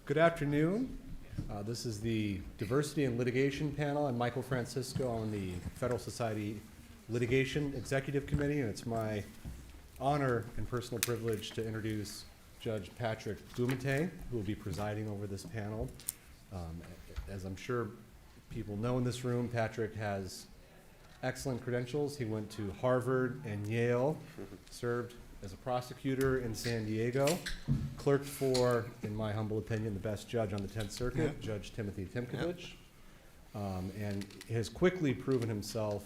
Good afternoon. This is the Diversity and Litigation panel. I'm Michael Francisco on the Federalist Society Litigation Executive Committee, and it's my honor and personal privilege to introduce Judge Patrick Bumatay, who will be presiding over this panel. As I'm sure people know in this room, Patrick has excellent credentials. He went to Harvard and Yale, served as a prosecutor in San Diego, clerked for, in my humble opinion, the best judge on the 10th Circuit, Judge Timothy Timkovich, and has quickly proven himself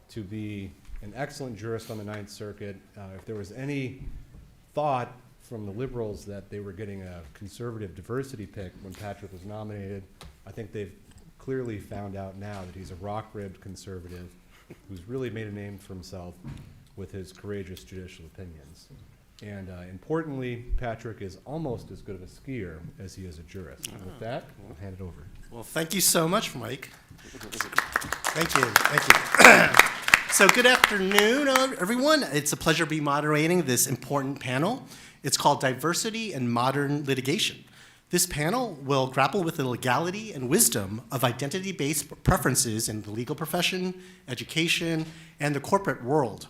to be an excellent jurist on the 9th Circuit. If there was any thought from the liberals that they were getting a conservative diversity pick when Patrick was nominated, I think they've clearly found out now that he's a rock-ribbed conservative who's really made a name for himself with his courageous judicial opinions. And importantly, Patrick is almost as good of a skier as he is a jurist. And with that, I'll hand it over. Well, thank you so much, Mike. Thank you, thank you. So good afternoon, everyone. It's a pleasure to be moderating this important panel. It's called Diversity and Modern Litigation. This panel will grapple with the legality and wisdom of identity-based preferences in the legal profession, education, and the corporate world.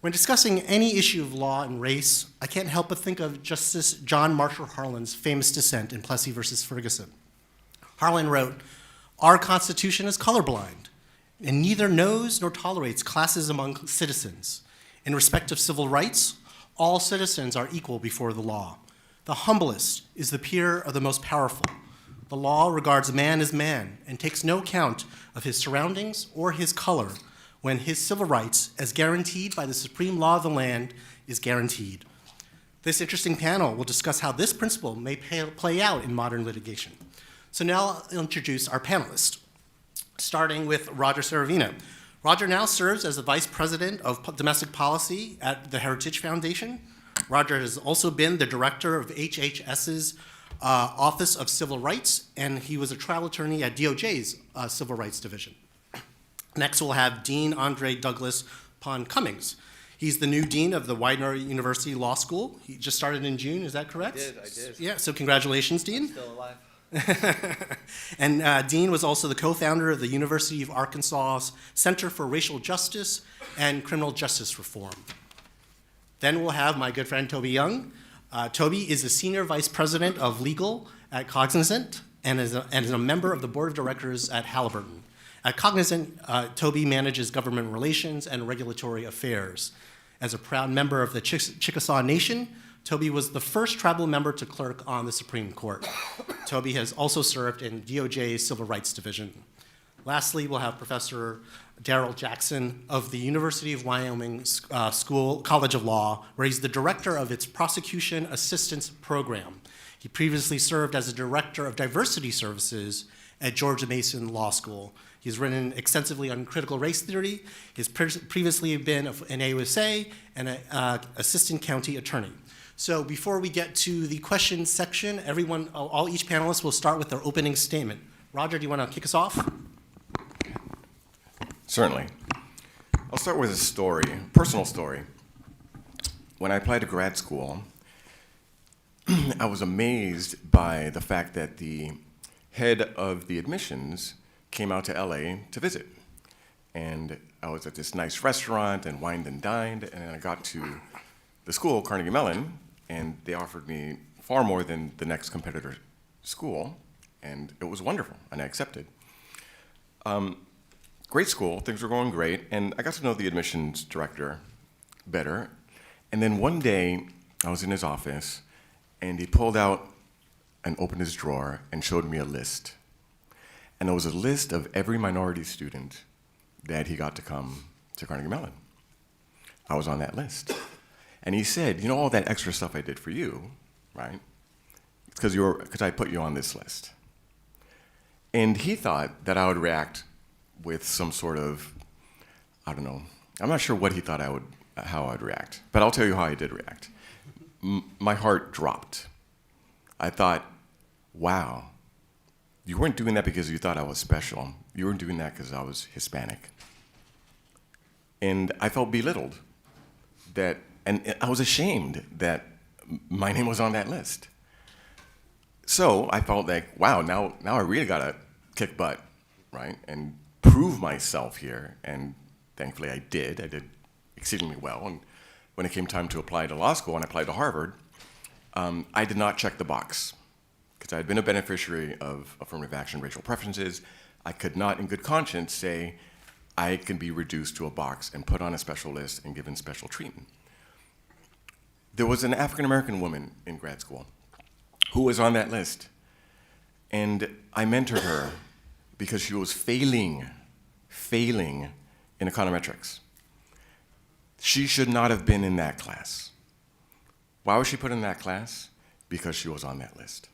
When discussing any issue of law and race, I can't help but think of Justice John Marshall Harlan's famous dissent in Plessy versus Ferguson. Harlan wrote, "Our Constitution is colorblind and neither knows nor tolerates classes among citizens. In respect of civil rights, all citizens are equal before the law. The humblest is the peer of the most powerful. The law regards man as man and takes no account of his surroundings or his color when his civil rights, as guaranteed by the supreme law of the land, is guaranteed." This interesting panel will discuss how this principle may play out in modern litigation. So now I'll introduce our panelists, starting with Roger Severino. Roger now serves as the Vice President of Domestic Policy at the Heritage Foundation. Roger has also been the Director of HHS's Office of Civil Rights, and he was a trial attorney at DOJ's Civil Rights Division. Next, we'll have Dean Andre Douglas Pond Cummings. He's the new dean of the Widener University Law School. He just started in June, is that correct? I did. Yeah, so congratulations, Dean. Still alive. And Dean was also the co-founder of the University of Arkansas's Center for Racial Justice and Criminal Justice Reform. Then we'll have my good friend Tobi Young. Tobi is the Senior Vice President of Legal at Cognizant and is a member of the Board of Directors at Halliburton. At Cognizant, Tobi manages government relations and regulatory affairs. As a proud member of the Chickasaw Nation, Tobi was the first tribal member to clerk on the Supreme Court. Tobi has also served in DOJ's Civil Rights Division. Lastly, we'll have Professor Darrell Jackson of the University of Wyoming College of Law, where he's the director of its Prosecution Assistance Program. He previously served as a director of diversity services at George Mason Law School. He's written extensively on critical race theory. He's previously been an AUSA and an assistant county attorney. So before we get to the questions section, each panelist will start with their opening statement. Roger, do you want to kick us off? Certainly. I'll start with a story, a personal story. When I applied to grad school, I was amazed by the fact that the head of the admissions came out to LA to visit. And I was at this nice restaurant and wined and dined, and I got to the school, Carnegie Mellon, and they offered me far more than the next competitor school, and it was wonderful, and I accepted. Great school, things were going great, and I got to know the admissions director better. And then one day, I was in his office, and he pulled out and opened his drawer and showed me a list. And it was a list of every minority student that he got to come to Carnegie Mellon. I was on that list. And he said, "You know all that extra stuff I did for you, right? It's because I put you on this list." And he thought that I would react with some sort of, I don't know, I'm not sure what he thought how I'd react, but I'll tell you how I did react. My heart dropped. I thought, wow, you weren't doing that because you thought I was special. You weren't doing that because I was Hispanic. And I felt belittled and I was ashamed that my name was on that list. So I felt like, wow, now I really gotta kick butt, right? And prove myself here. And thankfully I did. I did exceedingly well. And when it came time to apply to law school and I applied to Harvard, I did not check the box because I had been a beneficiary of affirmative action racial preferences. I could not in good conscience say I can be reduced to a box and put on a special list and given special treatment. There was an African-American woman in grad school who was on that list. And I mentored her because she was failing in econometrics. She should not have been in that class. Why was she put in that class? Because she was on that list.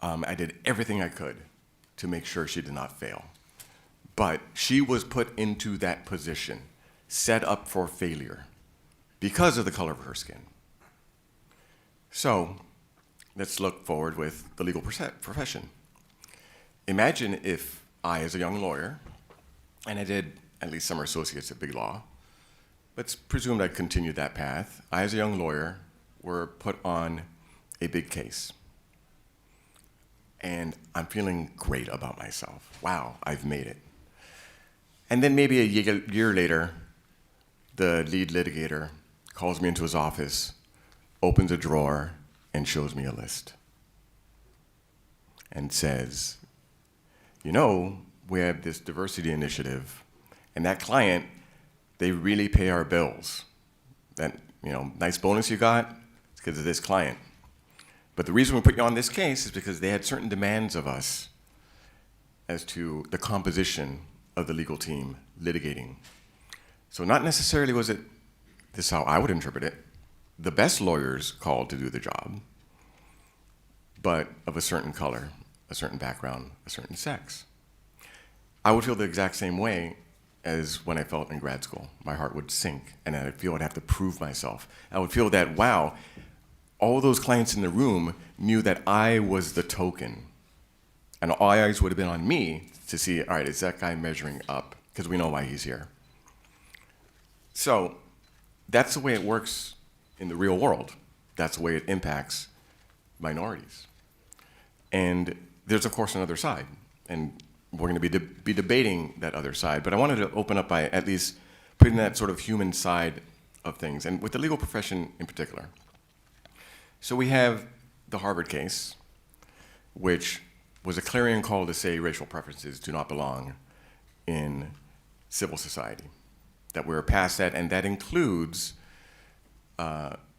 I did everything I could to make sure she did not fail. But she was put into that position, set up for failure, because of the color of her skin. So, let's look forward with the legal profession. Imagine if I, as a young lawyer, and I did at least summer associates at Big Law, let's presume I continued that path. I, as a young lawyer, were put on a big case. And I'm feeling great about myself. Wow, I've made it. And then maybe a year later, the lead litigator calls me into his office, opens a drawer, and shows me a list. And says, you know, we have this diversity initiative, and that client, they really pay our bills. That, nice bonus you got, it's because of this client. But the reason we put you on this case is because they had certain demands of us as to the composition of the legal team litigating. So not necessarily was it, this is how I would interpret it, the best lawyers called to do the job, but of a certain color, a certain background, a certain sex. I would feel the exact same way as when I felt in grad school. My heart would sink, and I'd feel I'd have to prove myself. I would feel that, wow, all those clients in the room knew that I was the token, and all eyes would have been on me to see, all right, is that guy measuring up? Because we know why he's here. So that's the way it works in the real world. That's the way it impacts minorities. And there's, of course, another side. And we're going to be debating that other side. But I wanted to open up by at least putting that sort of human side of things, and with the legal profession in particular. So we have the Harvard case, which was a clarion call to say racial preferences do not belong in civil society, that we're past that, and that includes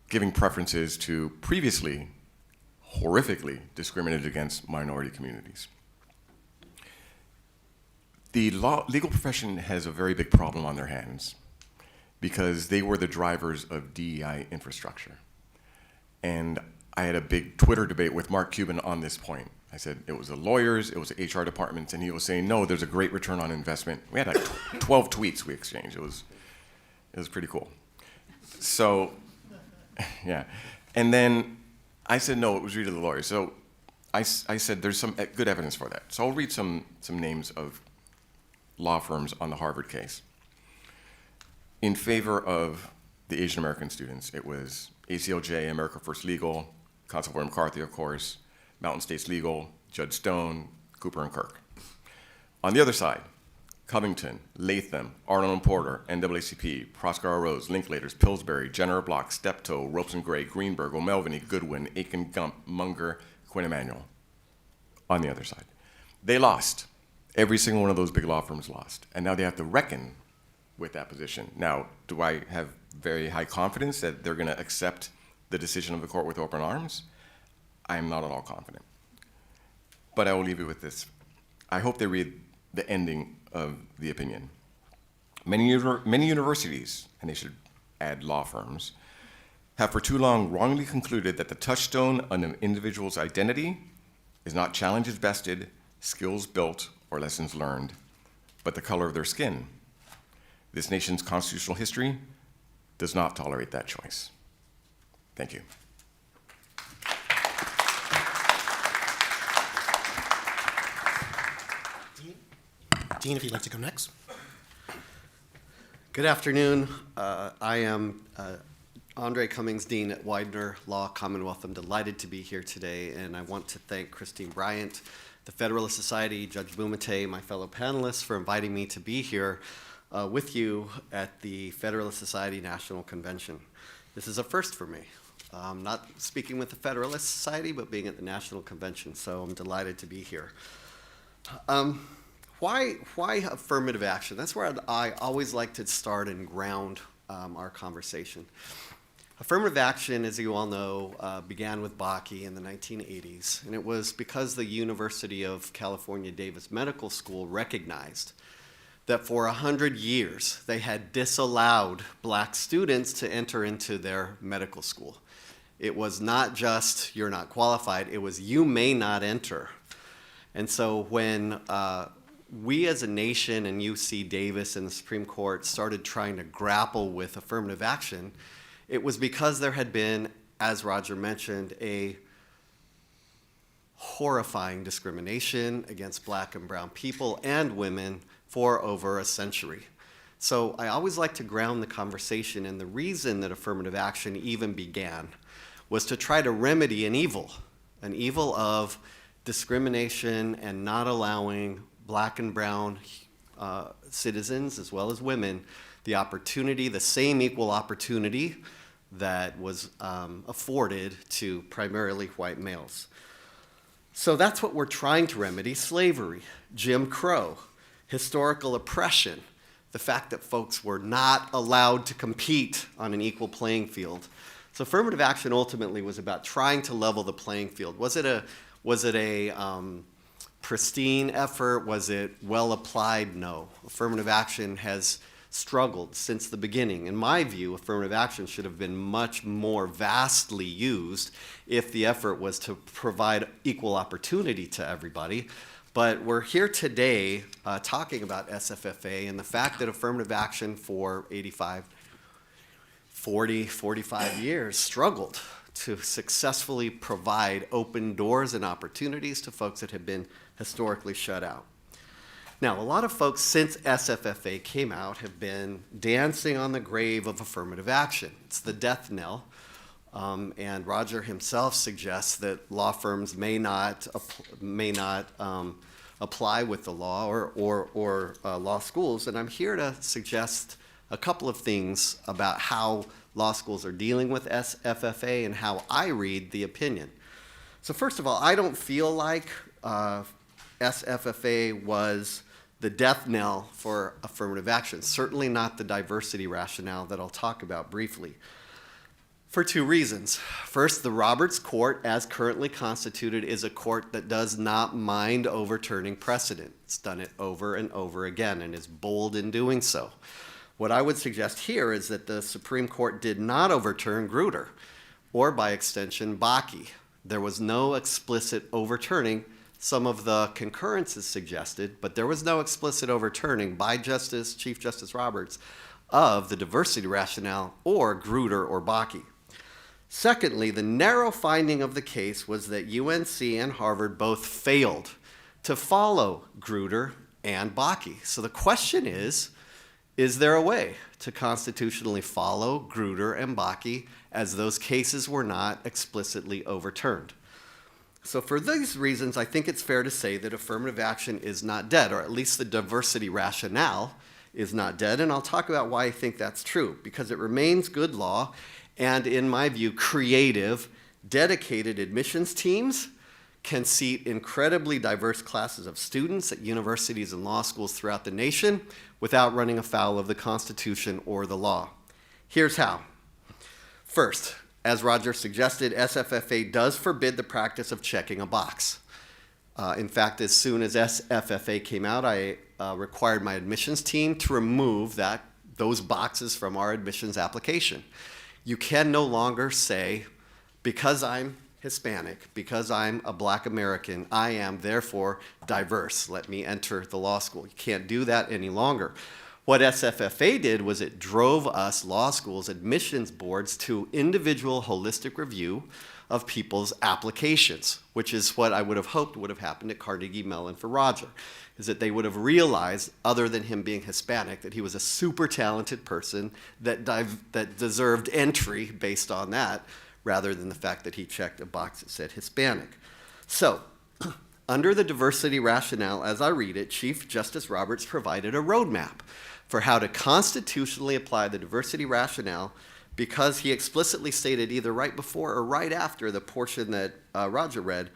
giving preferences to previously horrifically discriminated against minority communities. The legal profession has a very big problem on their hands because they were the drivers of DEI infrastructure. And I had a big Twitter debate with Mark Cuban on this point. I said it was the lawyers, it was the HR departments, and he was saying, no, there's a great return on investment. We had like 12 tweets we exchanged. It was pretty cool. So, yeah. And then I said, no, it was really the lawyers. So I said there's some good evidence for that. So I'll read some names of law firms on the Harvard case. In favor of the Asian American students, it was ACLJ, America First Legal, Constable McCarthy, of course, Mountain States Legal, Judge Stone, Cooper and Kirk. On the other side, Covington, Latham, Arnold and Porter, NAACP, Proskauer Rose, Linklaters, Pillsbury, Jenner Block, Steptoe, Ropes and Gray, Greenberg, O'Melveny, Goodwin, Aiken Gump, Munger, Quinn Emanuel. On the other side. They lost. Every single one of those big law firms lost. And now they have to reckon with that position. Now, do I have very high confidence that they're going to accept the decision of the court with open arms? I am not at all confident. But I will leave you with this. I hope they read the ending of the opinion. Many universities, and they should add law firms, have for too long wrongly concluded that the touchstone on an individual's identity is not challenges vested, skills built, or lessons learned, but the color of their skin. This nation's constitutional history does not tolerate that choice. Thank you. Dean, if you'd like to go next. Good afternoon. I am André Cummings, Dean at Widener Law, Commonwealth. I'm delighted to be here today, and I want to thank Christine Bryant, the Federalist Society, Judge Bumatay, my fellow panelists, for inviting me to be here with you at the Federalist Society National Convention. This is a first for me. I'm not speaking with the Federalist Society, but being at the National Convention, so I'm delighted to be here. Why affirmative action? That's where I always like to start and ground our conversation. Affirmative action, as you all know, began with Bakke in the 1980s, and it was because the University of California Davis Medical School recognized that for 100 years they had disallowed black students to enter into their medical school. It was not just, you're not qualified, it was, you may not enter. And so when we as a nation and UC Davis and the Supreme Court started trying to grapple with affirmative action, it was because there had been, as Roger mentioned, a horrifying discrimination against black and brown people and women for over a century. So I always like to ground the conversation, and the reason that affirmative action even began was to try to remedy an evil of discrimination and not allowing black and brown citizens, as well as women, the opportunity, the same equal opportunity that was afforded to primarily white males. So that's what we're trying to remedy: slavery, Jim Crow, historical oppression, the fact that folks were not allowed to compete on an equal playing field. So affirmative action ultimately was about trying to level the playing field. Was it a pristine effort? Was it well applied? No. Affirmative action has struggled since the beginning. In my view, affirmative action should have been much more vastly used if the effort was to provide equal opportunity to everybody. But we're here today talking about SFFA and the fact that affirmative action for 45 years struggled to successfully provide open doors and opportunities to folks that have been historically shut out. Now, a lot of folks since SFFA came out have been dancing on the grave of affirmative action. It's the death knell, and Roger himself suggests that law firms may not apply with the law or law schools, and I'm here to suggest a couple of things about how law schools are dealing with SFFA and how I read the opinion. So first of all, I don't feel like SFFA was the death knell for affirmative action, certainly not the diversity rationale that I'll talk about briefly, for two reasons. First, the Roberts Court, as currently constituted, is a court that does not mind overturning precedent. It's done it over and over again and is bold in doing so. What I would suggest here is that the Supreme Court did not overturn Grutter, or by extension, Bakke. There was no explicit overturning. Some of the concurrences suggested, but there was no explicit overturning by Chief Justice Roberts of the diversity rationale or Grutter or Bakke. Secondly, the narrow finding of the case was that UNC and Harvard both failed to follow Grutter and Bakke. So the question is there a way to constitutionally follow Grutter and Bakke, as those cases were not explicitly overturned? So for these reasons, I think it's fair to say that affirmative action is not dead, or at least the diversity rationale is not dead, and I'll talk about why I think that's true, because it remains good law, and in my view, creative, dedicated admissions teams can seat incredibly diverse classes of students at universities and law schools throughout the nation without running afoul of the Constitution or the law. Here's how. First, as Roger suggested, SFFA does forbid the practice of checking a box. In fact, as soon as SFFA came out, I required my admissions team to remove those boxes from our admissions application. You can no longer say, because I'm Hispanic, because I'm a Black American, I am therefore diverse. Let me enter the law school. You can't do that any longer. What SFFA did was it drove us law schools, admissions boards, to individual holistic review of people's applications, which is what I would have hoped would have happened at Carnegie Mellon for Roger, is that they would have realized, other than him being Hispanic, that he was a super talented person that deserved entry based on that, rather than the fact that he checked a box that said Hispanic. So, under the diversity rationale, as I read it, Chief Justice Roberts provided a roadmap for how to constitutionally apply the diversity rationale, because he explicitly stated either right before or right after the portion that Roger read,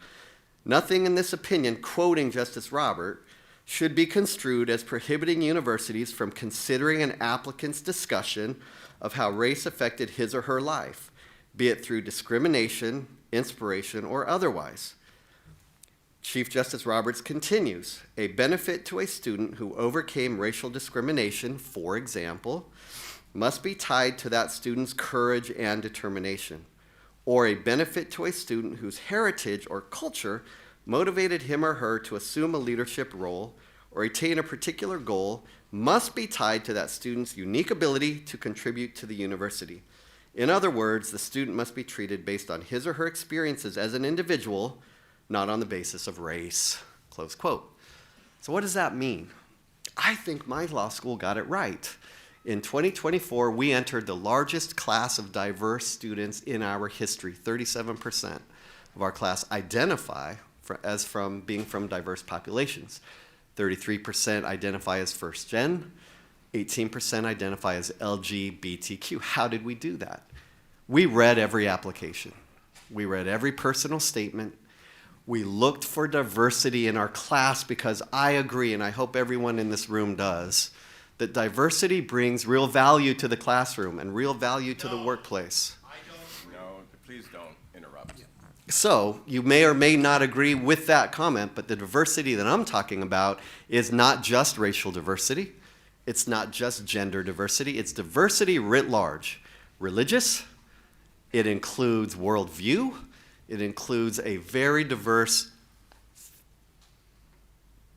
nothing in this opinion, quoting Justice Robert, should be construed as prohibiting universities from considering an applicant's discussion of how race affected his or her life, be it through discrimination, inspiration, or otherwise. Chief Justice Roberts continues, a benefit to a student who overcame racial discrimination, for example, must be tied to that student's courage and determination, or a benefit to a student whose heritage or culture motivated him or her to assume a leadership role or attain a particular goal must be tied to that student's unique ability to contribute to the university. In other words, the student must be treated based on his or her experiences as an individual, not on the basis of race, close quote. So what does that mean? I think my law school got it right. In 2024, we entered the largest class of diverse students in our history. 37% of our class identify as from being from diverse populations. 33% identify as first gen, 18% identify as LGBTQ. How did we do that? We read every application. We read every personal statement. We looked for diversity in our class because I agree, and I hope everyone in this room does, that diversity brings real value to the classroom and real value to the workplace. No, please don't interrupt. So you may or may not agree with that comment, but the diversity that I'm talking about is not just racial diversity. It's not just gender diversity. It's diversity writ large. Religious, it includes worldview, it includes a very diverse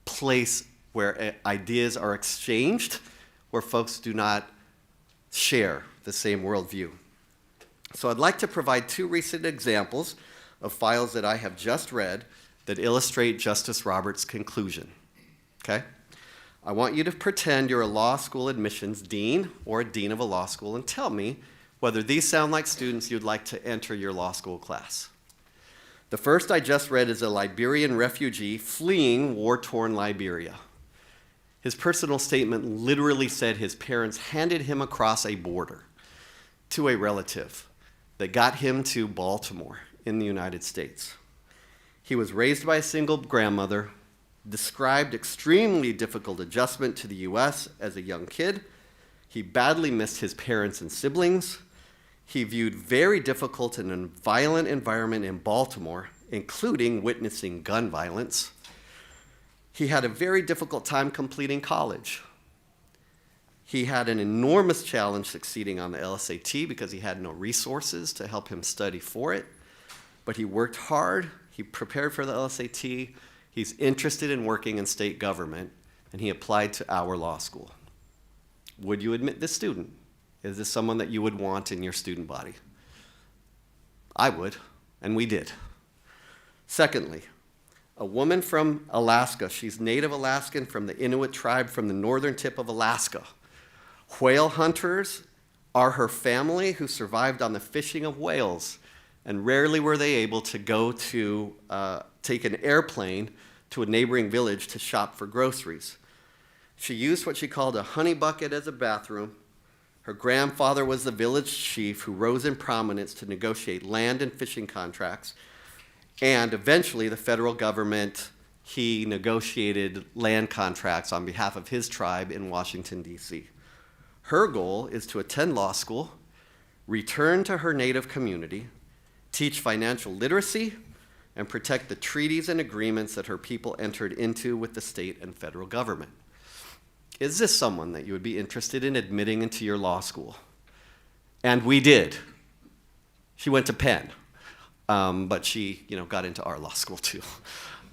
place where ideas are exchanged, where folks do not share the same worldview. So I'd like to provide two recent examples of files that I have just read that illustrate Justice Roberts' conclusion, okay? I want you to pretend you're a law school admissions dean or a dean of a law school and tell me whether these sound like students you'd like to enter your law school class. The first I just read is a Liberian refugee fleeing war-torn Liberia. His personal statement literally said his parents handed him across a border to a relative that got him to Baltimore in the United States. He was raised by a single grandmother, described extremely difficult adjustment to the US as a young kid. He badly missed his parents and siblings. He viewed very difficult and violent environment in Baltimore, including witnessing gun violence. He had a very difficult time completing college. He had an enormous challenge succeeding on the LSAT because he had no resources to help him study for it. But he worked hard, he prepared for the LSAT, he's interested in working in state government, and he applied to our law school. Would you admit this student? Is this someone that you would want in your student body? I would, and we did. Secondly, a woman from Alaska. She's Native Alaskan from the Inuit tribe from the northern tip of Alaska. Whale hunters are her family who survived on the fishing of whales, and rarely were they able to go to take an airplane to a neighboring village to shop for groceries. She used what she called a honey bucket as a bathroom. Her grandfather was the village chief who rose in prominence to negotiate land and fishing contracts. And eventually, the federal government, he negotiated land contracts on behalf of his tribe in Washington, D.C. Her goal is to attend law school, return to her native community, teach financial literacy, and protect the treaties and agreements that her people entered into with the state and federal government. Is this someone that you would be interested in admitting into your law school? And we did. She went to Penn. But she, got into our law school too.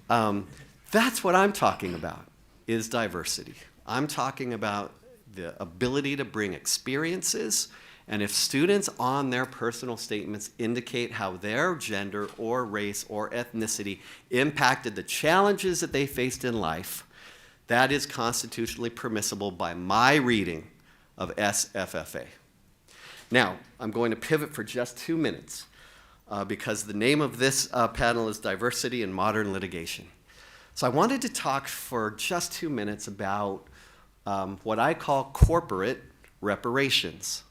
That's what I'm talking about, is diversity. I'm talking about the ability to bring experiences, and if students on their personal statements indicate how their gender or race or ethnicity impacted the challenges that they faced in life, that is constitutionally permissible by my reading of SFFA. Now, I'm going to pivot for just 2 minutes because the name of this panel is Diversity in Modern Litigation. So I wanted to talk for just 2 minutes about what I call corporate reparations.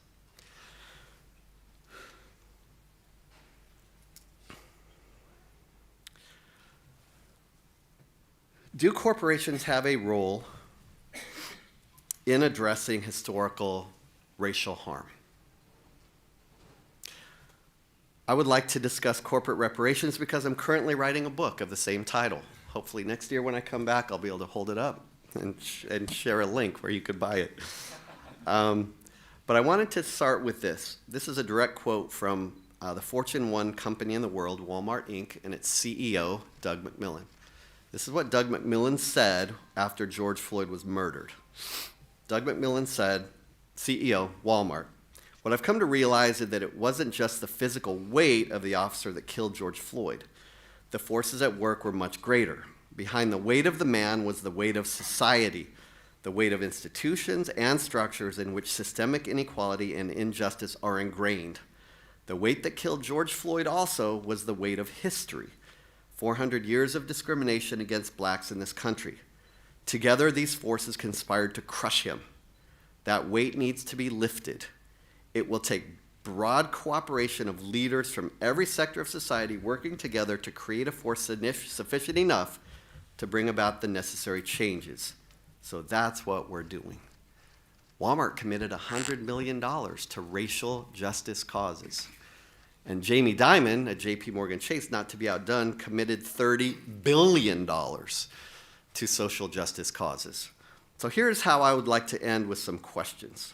Do corporations have a role in addressing historical racial harm? I would like to discuss corporate reparations because I'm currently writing a book of the same title. Hopefully next year when I come back, I'll be able to hold it up and share a link where you could buy it. But I wanted to start with this. This is a direct quote from the Fortune 1 company in the world, Walmart Inc., and its CEO, Doug McMillon. This is what Doug McMillon said after George Floyd was murdered. Doug McMillon said, CEO, Walmart, "What I've come to realize is that it wasn't just the physical weight of the officer that killed George Floyd. The forces at work were much greater. Behind the weight of the man was the weight of society, the weight of institutions and structures in which systemic inequality and injustice are ingrained. The weight that killed George Floyd also was the weight of history. 400 years of discrimination against blacks in this country. Together, these forces conspired to crush him. That weight needs to be lifted. It will take broad cooperation of leaders from every sector of society working together to create a force sufficient enough to bring about the necessary changes." So that's what we're doing. Walmart committed $100 million to racial justice causes. And Jamie Dimon at JP Morgan Chase, not to be outdone, committed $30 billion to social justice causes. So here's how I would like to end with some questions.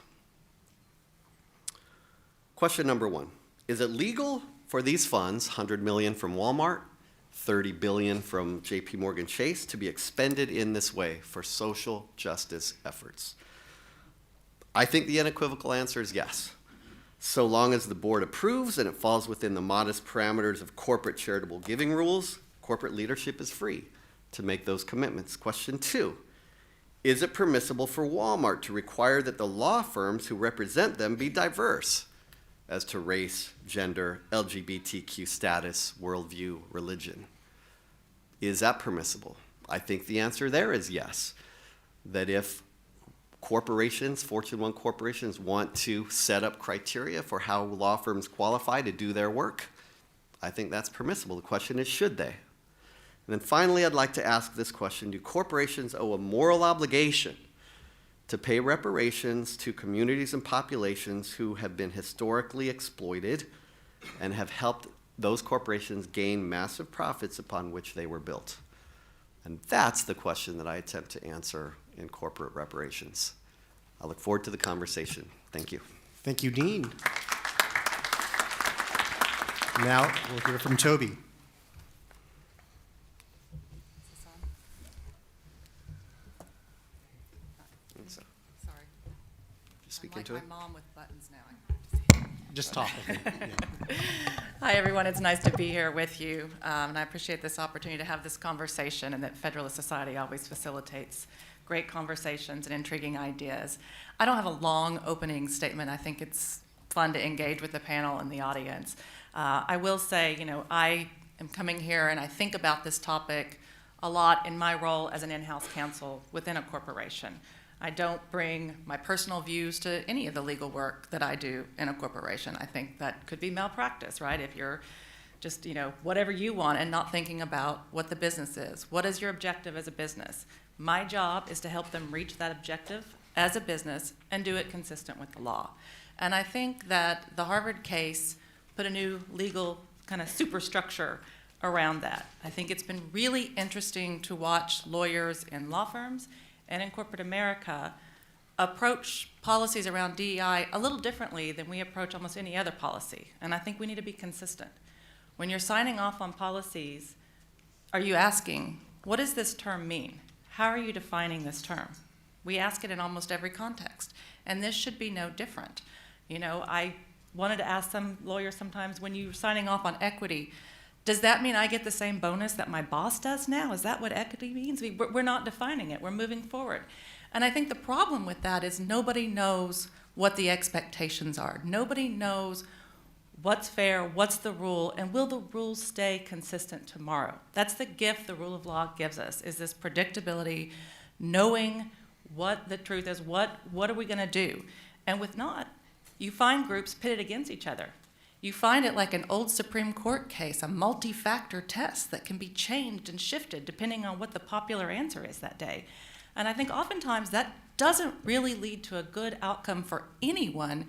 Question number 1, is it legal for these funds, $100 million from Walmart, $30 billion from JP Morgan Chase, to be expended in this way for social justice efforts? I think the unequivocal answer is yes. So long as the board approves and it falls within the modest parameters of corporate charitable giving rules, corporate leadership is free to make those commitments. Question 2, is it permissible for Walmart to require that the law firms who represent them be diverse as to race, gender, LGBTQ status, worldview, religion? Is that permissible? I think the answer there is yes. That if corporations, Fortune 1 corporations, want to set up criteria for how law firms qualify to do their work, I think that's permissible. The question is, should they? And then finally, I'd like to ask this question: do corporations owe a moral obligation to pay reparations to communities and populations who have been historically exploited and have helped those corporations gain massive profits upon which they were built? And that's the question that I attempt to answer in corporate reparations. I look forward to the conversation. Thank you. Thank you, Dean. Now we'll hear from Tobi. Sorry. Just speak I'm like into it. my mom with buttons now. Just talk. Yeah. Hi, everyone. It's nice to be here with you, and I appreciate this opportunity to have this conversation, and that Federalist Society always facilitates great conversations and intriguing ideas. I don't have a long opening statement. I think it's fun to engage with the panel and the audience. I will say, I am coming here and I think about this topic a lot in my role as an in-house counsel within a corporation. I don't bring my personal views to any of the legal work that I do in a corporation. I think that could be malpractice, right? If you're just, whatever you want and not thinking about what the business is. What is your objective as a business? My job is to help them reach that objective as a business and do it consistent with the law. And I think that the Harvard case put a new legal kind of superstructure around that. I think it's been really interesting to watch lawyers in law firms and in corporate America approach policies around DEI a little differently than we approach almost any other policy. And I think we need to be consistent. When you're signing off on policies, are you asking, what does this term mean? How are you defining this term? We ask it in almost every context, and this should be no different. You know, I wanted to ask some lawyers sometimes, when you're signing off on equity, does that mean I get the same bonus that my boss does now? Is that what equity means? We're not defining it. We're moving forward. And I think the problem with that is nobody knows what the expectations are. Nobody knows what's fair, what's the rule, and will the rules stay consistent tomorrow? That's the gift the rule of law gives us, is this predictability, knowing what the truth is, what are we going to do? And with not, you find groups pitted against each other. You find it like an old Supreme Court case, a multi-factor test that can be changed and shifted depending on what the popular answer is that day. And I think oftentimes that doesn't really lead to a good outcome for anyone,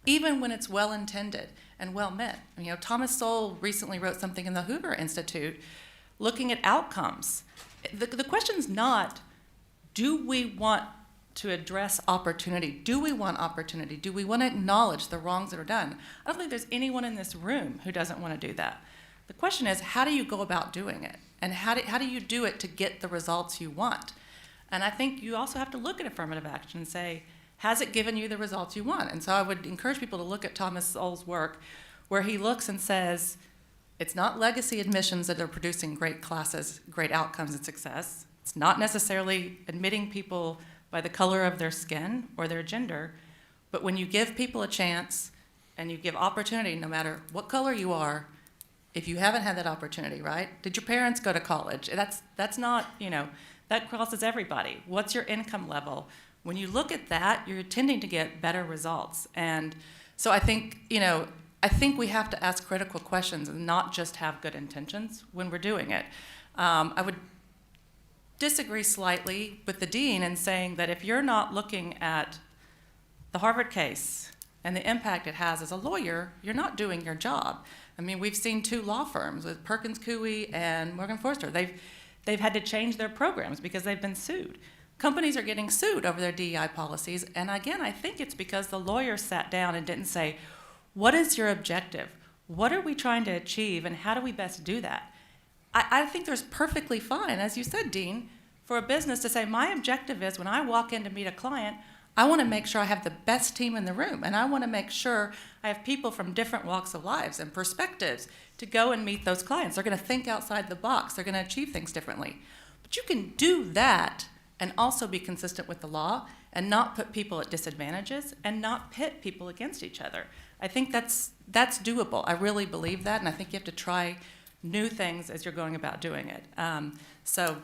even when it's well-intended and well-meant. You know, Thomas Sowell recently wrote something in the Hoover Institute looking at outcomes. The question's not, do we want to address opportunity? Do we want opportunity? Do we want to acknowledge the wrongs that are done? I don't think there's anyone in this room who doesn't want to do that. The question is, how do you go about doing it? And how do you do it to get the results you want? And I think you also have to look at affirmative action and say, has it given you the results you want? And so I would encourage people to look at Thomas Sowell's work, where he looks and says, it's not legacy admissions that are producing great classes, great outcomes and success. It's not necessarily admitting people by the color of their skin or their gender, but when you give people a chance and you give opportunity, no matter what color you are, if you haven't had that opportunity, right? Did your parents go to college? That's not, you know, that crosses everybody. What's your income level? When you look at that, you're tending to get better results. And so I think, you know, I think we have to ask critical questions and not just have good intentions when we're doing it. I would disagree slightly with the dean in saying that if you're not looking at the Harvard case and the impact it has as a lawyer, you're not doing your job. I mean, we've seen two law firms with Perkins Coie and Morgan Forster. They've had to change their programs because they've been sued. Companies are getting sued over their DEI policies, and again, I think it's because the lawyers sat down and didn't say, what is your objective? What are we trying to achieve, and how do we best do that? I think there's perfectly fine, as you said, Dean, for a business to say, my objective is when I walk in to meet a client, I want to make sure I have the best team in the room, and I want to make sure I have people from different walks of lives and perspectives to go and meet those clients. They're going to think outside the box. They're going to achieve things differently. But you can do that and also be consistent with the law and not put people at disadvantages and not pit people against each other. I think that's doable. I really believe that, and I think you have to try new things as you're going about doing it. So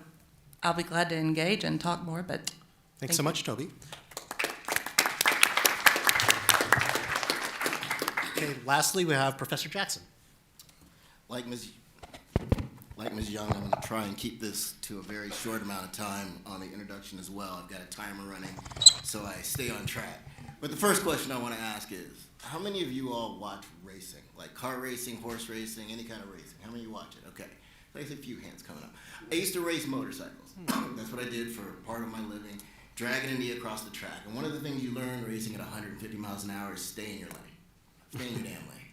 I'll be glad to engage and talk more, but Thanks so much, Toby. Okay, lastly, we have Professor Jackson. Like Ms. Young, I'm going to try and keep this to a very short amount of time on the introduction as well. I've got a timer running, so I stay on track. But the first question I want to ask is, how many of you all watch racing? Like car racing, horse racing, any kind of racing? How many of you watch it? Okay. There's a few hands coming up. I used to race motorcycles. That's what I did for part of my living, dragging a knee across the track. And one of the things you learn racing at 150 miles an hour is stay in your lane. Stay in your damn lane.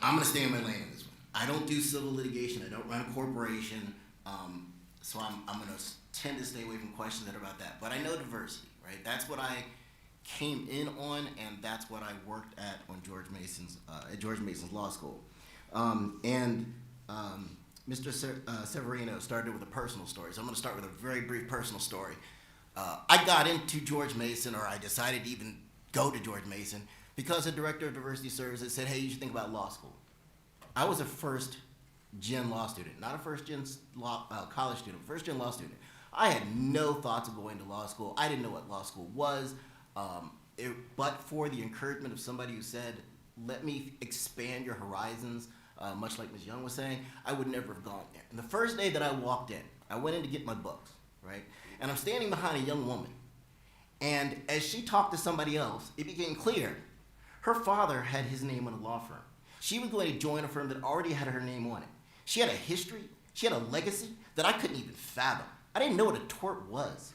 I'm going to stay in my lane in this one. I don't do civil litigation. I don't run a corporation. So I'm going to tend to stay away from questions that are about that. But I know diversity, right? That's what I came in on, and that's what I worked at on George Mason's law school. Mr. Severino started with a personal story, so I'm going to start with a very brief personal story. I got into George Mason, or I decided to even go to George Mason, because the director of diversity services said, hey, you should think about law school. I was a first-gen law student, not a first-gen college student, first-gen law student. I had no thoughts of going to law school. I didn't know what law school was, but for the encouragement of somebody who said, let me expand your horizons, much like Ms. Young was saying, I would never have gone there. And the first day that I walked in, I went in to get my books, right? And I'm standing behind a young woman. And as she talked to somebody else, it became clear her father had his name on a law firm. She was going to join a firm that already had her name on it. She had a history, she had a legacy that I couldn't even fathom. I didn't know what a tort was,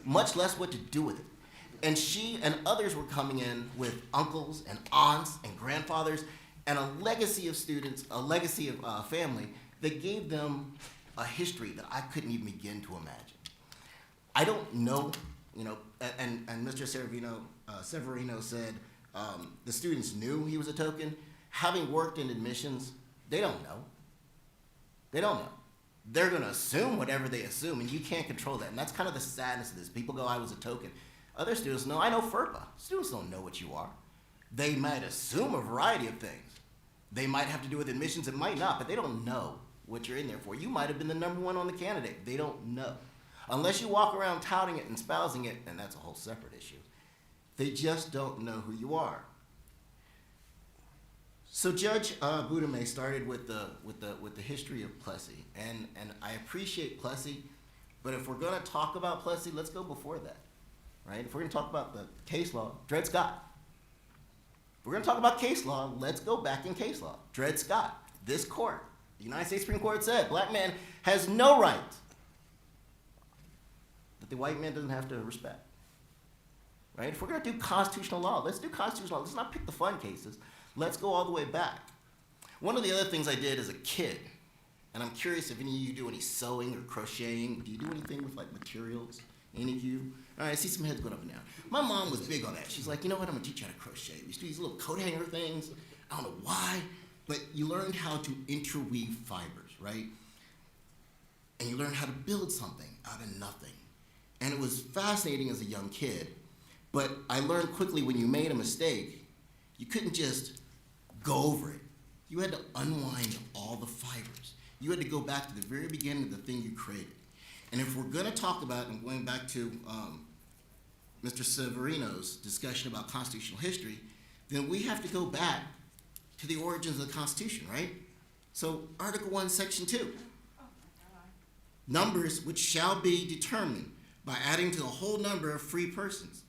much less what to do with it. And she and others were coming in with uncles and aunts and grandfathers and a legacy of students, a legacy of family that gave them a history that I couldn't even begin to imagine. I don't know, and Mr. Severino said the students knew he was a token. Having worked in admissions, they don't know. They don't know. They're going to assume whatever they assume, and you can't control that. And that's kind of the sadness of this. People go, I was a token. Other students know, I know FERPA. Students don't know what you are. They might assume a variety of things. They might have to do with admissions, it might not, but they don't know what you're in there for. You might have been the #1 on the candidate. They don't know. Unless you walk around touting it and espousing it, and that's a whole separate issue. They just don't know who you are. So Judge Bumatay started with the history of Plessy, and I appreciate Plessy, but if we're going to talk about Plessy, let's go before that, right? If we're going to talk about the case law, Dred Scott. If we're going to talk about case law, let's go back in case law. Dred Scott, this court, the United States Supreme Court said, black man has no right that the white man doesn't have to respect, right? If we're going to do constitutional law, let's do constitutional law. Let's not pick the fun cases. Let's go all the way back. One of the other things I did as a kid, and I'm curious if any of you do any sewing or crocheting. Do you do anything with like materials? Any of you? All right, I see some heads going up and down. My mom was big on that. She's like, you know what, I'm gonna teach you how to crochet. We used to do these little coat hanger things. I don't know why, but you learned how to interweave fibers, right? And you learned how to build something out of nothing. And it was fascinating as a young kid, but I learned quickly when you made a mistake, you couldn't just go over it. You had to unwind all the fibers. You had to go back to the very beginning of the thing you created. And if we're gonna talk about, and going back to Mr. Severino's discussion about constitutional history, then we have to go back to the origins of the Constitution, right? So Article 1, Section 2. Numbers which shall be determined by adding to the whole number of free persons,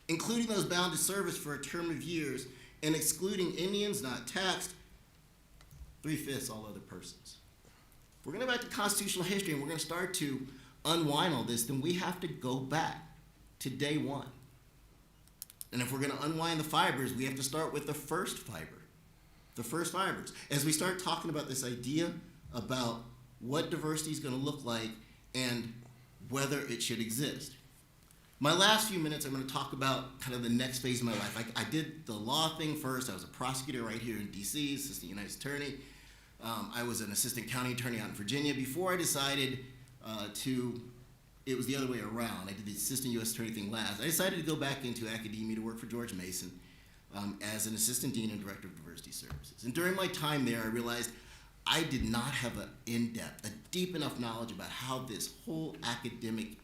including those bound to service for a term of years, and excluding Indians not taxed, 3/5 all other persons. If we're going to go back to constitutional history and we're going to start to unwind all this, then we have to go back to day one. And if we're going to unwind the fibers, we have to start with the first fiber, the first fibers. As we start talking about this idea about what diversity is going to look like and whether it should exist. My last few minutes, I'm going to talk about kind of the next phase of my life. I did the law thing first. I was a prosecutor right here in D.C., assistant United States attorney. I was an assistant county attorney out in Virginia before I decided it was the other way around. I did the assistant U.S. attorney thing last. I decided to go back into academia to work for George Mason as an assistant dean and director of diversity services. And during my time there, I realized I did not have an in-depth, a deep enough knowledge about how this whole academic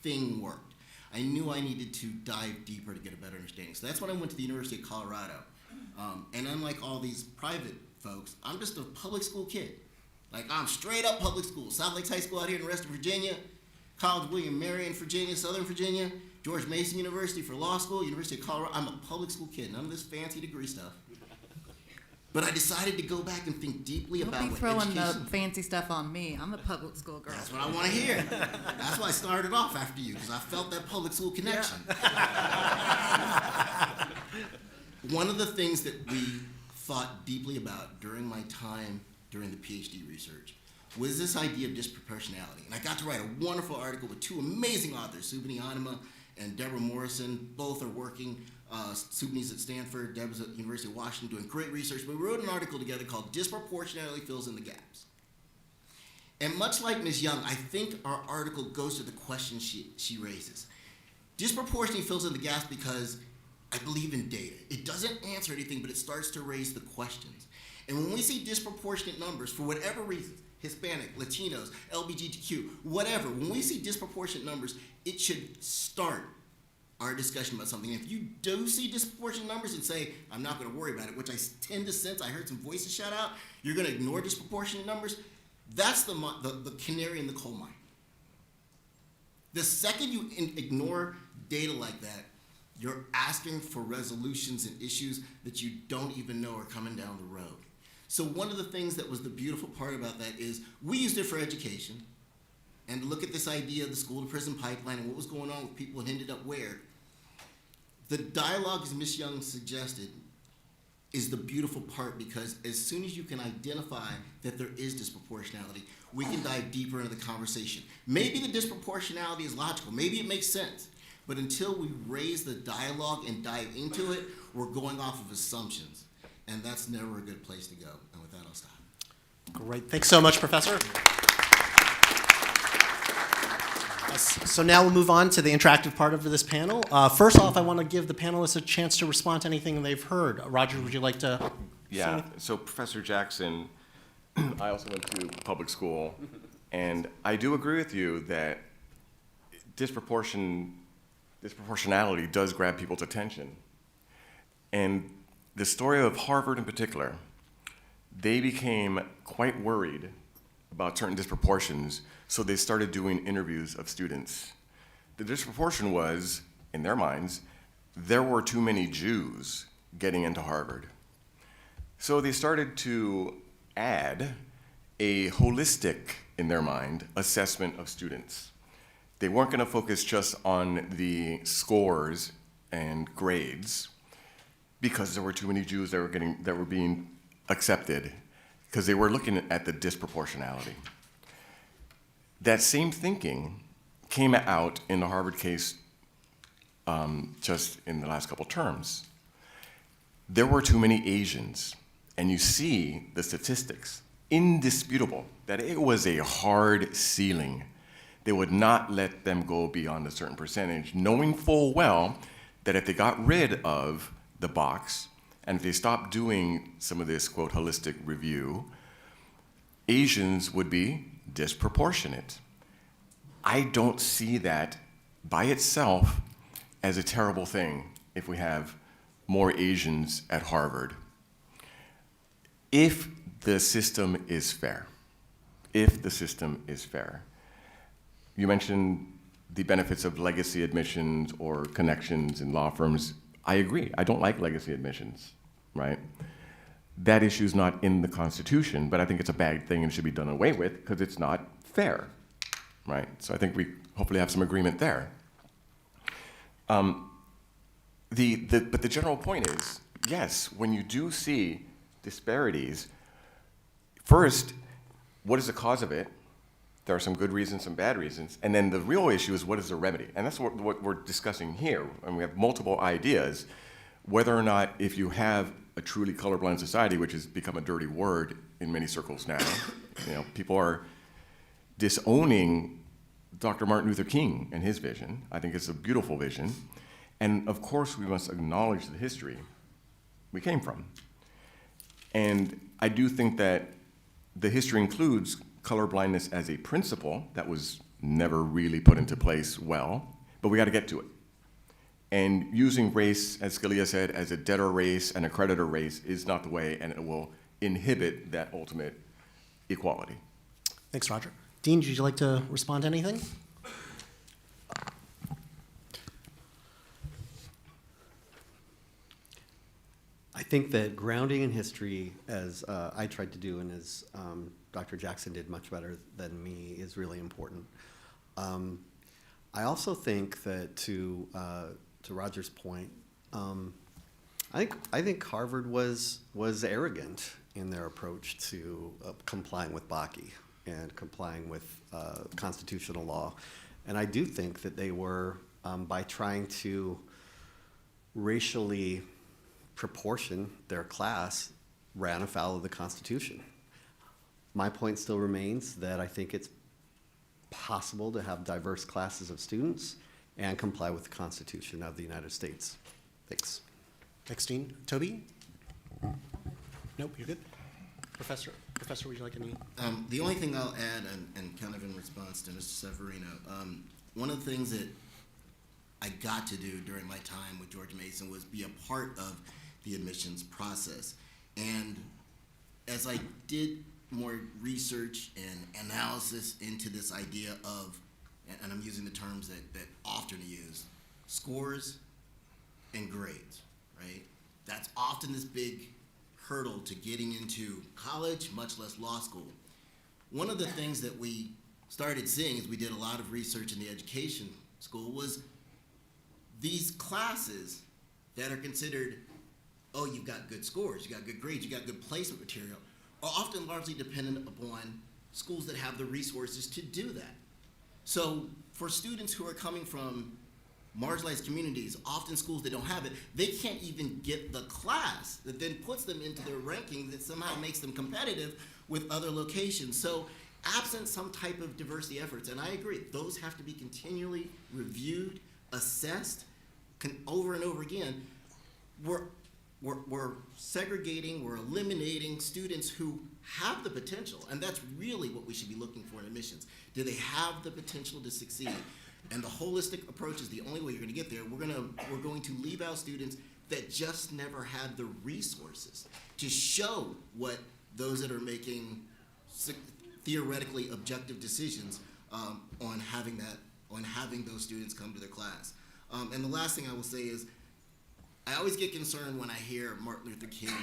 thing worked. I knew I needed to dive deeper to get a better understanding. So that's when I went to the University of Colorado. And unlike all these private folks, I'm just a public school kid. Like, I'm straight up public school. South Lakes High School out here in the rest of Virginia, College William Mary in Virginia, Southern Virginia, George Mason University for law school, University of Colorado. I'm a public school kid, none of this fancy degree stuff. But I decided to go back and think deeply about what education... Don't be throwing the fancy stuff on me. I'm a public school girl. That's what I want to hear. That's why I started off after you, because I felt that public school connection. One of the things that we thought deeply about during my time during the PhD research was this idea of disproportionality. And I got to write a wonderful article with two amazing authors, Subhani Anima and Deborah Morrison. Both are working. Subhani's at Stanford, Deborah's at the University of Washington, doing great research. But we wrote an article together called Disproportionality Fills in the Gaps. And much like Ms. Young, I think our article goes to the question she raises. Disproportionality fills in the gaps because I believe in data. It doesn't answer anything, but it starts to raise the questions. And when we see disproportionate numbers, for whatever reason, Hispanic, Latinos, LGBTQ, whatever, when we see disproportionate numbers, it should start our discussion about something. If you do see disproportionate numbers and say, I'm not going to worry about it, which I tend to sense, I heard some voices shout out, you're going to ignore disproportionate numbers, that's the canary in the coal mine. The second you ignore data like that, you're asking for resolutions and issues that you don't even know are coming down the road. So one of the things that was the beautiful part about that is we used it for education, and look at this idea of the school to prison pipeline and what was going on with people and ended up where. The dialogue, as Ms. Young suggested, is the beautiful part, because as soon as you can identify that there is disproportionality, we can dive deeper into the conversation. Maybe the disproportionality is logical, maybe it makes sense, but until we raise the dialogue and dive into it, we're going off of assumptions, and that's never a good place to go. And with that, I'll stop. Great. Thanks so much, Professor. So now we'll move on to the interactive part of this panel. First off, I want to give the panelists a chance to respond to anything they've heard. Roger, would you like to say Yeah, anything? so Professor Jackson, I also went to public school, and I do agree with you that disproportionality does grab people's attention. And the story of Harvard in particular, they became quite worried about certain disproportions, so they started doing interviews of students. The disproportion was, in their minds, there were too many Jews getting into Harvard. So they started to add a holistic, in their mind, assessment of students. They weren't going to focus just on the scores and grades because there were too many Jews that were being accepted, because they were looking at the disproportionality. That same thinking came out in the Harvard case just in the last couple terms. There were too many Asians, and you see the statistics, indisputable, that it was a hard ceiling. They would not let them go beyond a certain percentage, knowing full well that if they got rid of the box, and if they stopped doing some of this, quote, holistic review, Asians would be disproportionate. I don't see that by itself as a terrible thing if we have more Asians at Harvard. If the system is fair, you mentioned the benefits of legacy admissions or connections in law firms. I agree. I don't like legacy admissions, right? That issue is not in the Constitution, but I think it's a bad thing and should be done away with because it's not fair, right? So I think we hopefully have some agreement there. But the general point is, yes, when you do see disparities, first, what is the cause of it? There are some good reasons, some bad reasons, and then the real issue is what is the remedy? And that's what we're discussing here, and we have multiple ideas, whether or not if you have a truly colorblind society, which has become a dirty word in many circles now, people are disowning Dr. Martin Luther King and his vision. I think it's a beautiful vision, and of course we must acknowledge the history we came from. And I do think that the history includes colorblindness as a principle that was never really put into place well, but we got to get to it. And using race, as Scalia said, as a debtor race and a creditor race is not the way, and it will inhibit that ultimate equality. Thanks, Roger. Dean, would you like to respond to anything? I think that grounding in history, as I tried to do and as Dr. Jackson did much better than me, is really important. I also think that to Roger's point, I think Harvard was arrogant in their approach to complying with Bakke and complying with constitutional law, and I do think that they were, by trying to racially proportion their class, ran afoul of the Constitution. My point still remains that I think it's possible to have diverse classes of students and comply with the Constitution of the United States. Thanks. Thanks, Dean. Tobi? Nope, you're good. Professor, would you like any? The only thing I'll add, and kind of in response to Mr. Severino, one of the things that I got to do during my time with George Mason was be a part of the admissions process. And as I did more research and analysis into this idea of, and I'm using the terms that often are used, scores and grades, right? That's often this big hurdle to getting into college, much less law school. One of the things that we started seeing as we did a lot of research in the education school was these classes that are considered oh, you've got good scores, you got good grades, you got good placement material, are often largely dependent upon schools that have the resources to do that. So for students who are coming from marginalized communities, often schools that don't have it, they can't even get the class that then puts them into their ranking that somehow makes them competitive with other locations. So absent some type of diversity efforts, and I agree, those have to be continually reviewed, assessed, over and over again, we're segregating, we're eliminating students who have the potential, and that's really what we should be looking for in admissions. Do they have the potential to succeed? And the holistic approach is the only way you're going to get there. We're going to leave out students that just never had the resources to show what those that are making theoretically objective decisions on having those students come to their class. And the last thing I will say is, I always get concerned when I hear Martin Luther King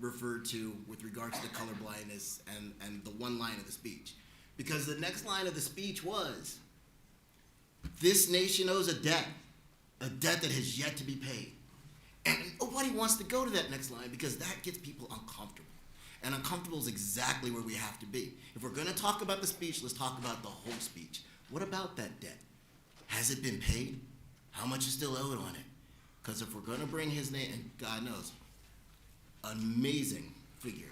referred to with regard to the colorblindness and the one line of the speech. Because the next line of the speech was, this nation owes a debt that has yet to be paid. And nobody wants to go to that next line because that gets people uncomfortable. And uncomfortable is exactly where we have to be. If we're going to talk about the speech, let's talk about the whole speech. What about that debt? Has it been paid? How much is still owed on it? Because if we're going to bring his name, and God knows, an amazing figure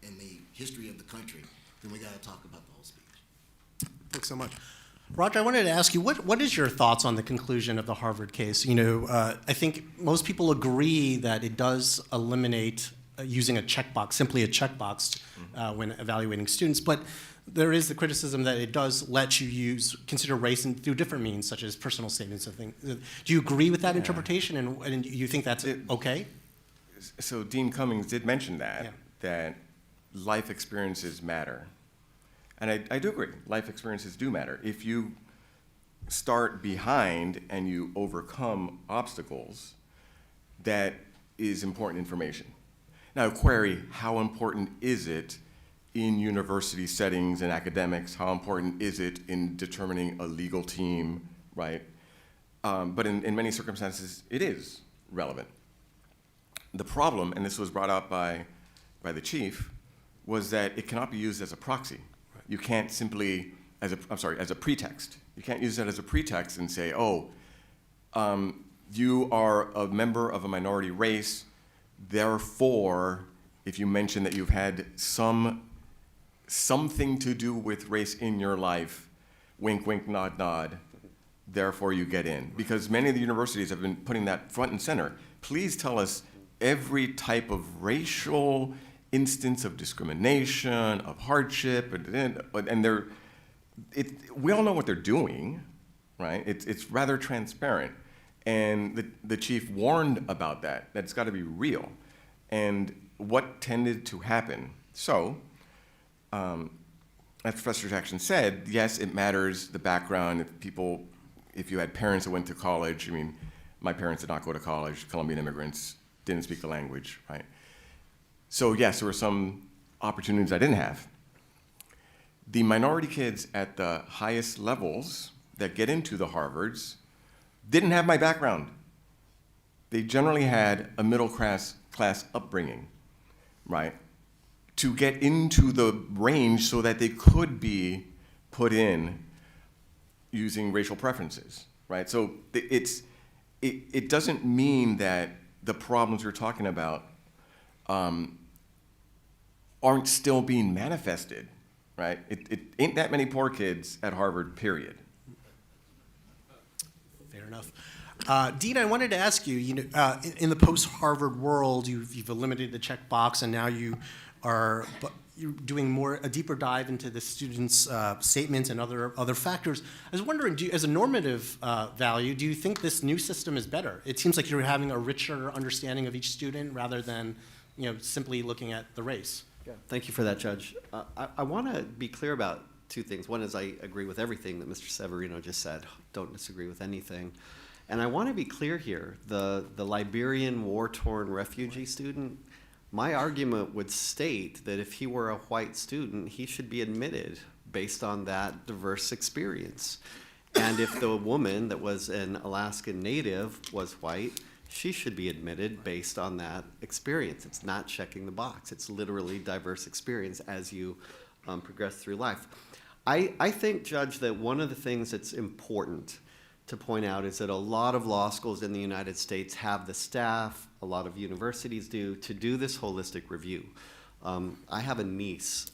in the history of the country, then we got to talk about the whole speech. Thanks so much. Roger, I wanted to ask you, what is your thoughts on the conclusion of the Harvard case? You know, I think most people agree that it does eliminate using a checkbox, simply a checkbox when evaluating students, but there is the criticism that it does let you consider race through different means, such as personal statements and things. Do you agree with that interpretation, and you think that's okay? So Dean Cummings did mention that, that life experiences matter. And I do agree, life experiences do matter. If you start behind and you overcome obstacles, that is important information. Now, query, how important is it in university settings and academics? How important is it in determining a legal team, right? But in many circumstances, it is relevant. The problem, and this was brought up by the chief, was that it cannot be used as a proxy. You can't simply, as a pretext. You can't use that as a pretext and say, oh, you are a member of a minority race, therefore, if you mention that you've had something to do with race in your life, wink, wink, nod, nod, therefore you get in. Because many of the universities have been putting that front and center. Please tell us every type of racial instance of discrimination, of hardship, and we all know what they're doing, right? It's rather transparent. And the chief warned about that it's got to be real. And what tended to happen? So, as Professor Jackson said, yes, it matters, the background, if you had parents that went to college, I mean, my parents did not go to college, Colombian immigrants, didn't speak the language, right? So yes, there were some opportunities I didn't have. The minority kids at the highest levels that get into the Harvards didn't have my background. They generally had a middle class upbringing, right? To get into the range so that they could be put in using racial preferences, right? So it doesn't mean that the problems we're talking about aren't still being manifested, right? It ain't that many poor kids at Harvard, period. Fair enough. Dean, I wanted to ask you, in the post-Harvard world, you've eliminated the checkbox, and now you're doing a deeper dive into the students' statements and other factors. I was wondering, as a normative value, do you think this new system is better? It seems like you're having a richer understanding of each student rather than simply looking at the race. Yeah. Thank you for that, Judge. I want to be clear about two things. One is I agree with everything that Mr. Severino just said. Don't disagree with anything. And I want to be clear here. The Liberian war-torn refugee student, my argument would state that if he were a white student, he should be admitted based on that diverse experience. And if the woman that was an Alaskan native was white, she should be admitted based on that experience. It's not checking the box. It's literally diverse experience as you progress through life. I think, Judge, that one of the things that's important to point out is that a lot of law schools in the United States have the staff, a lot of universities do, to do this holistic review. I have a niece.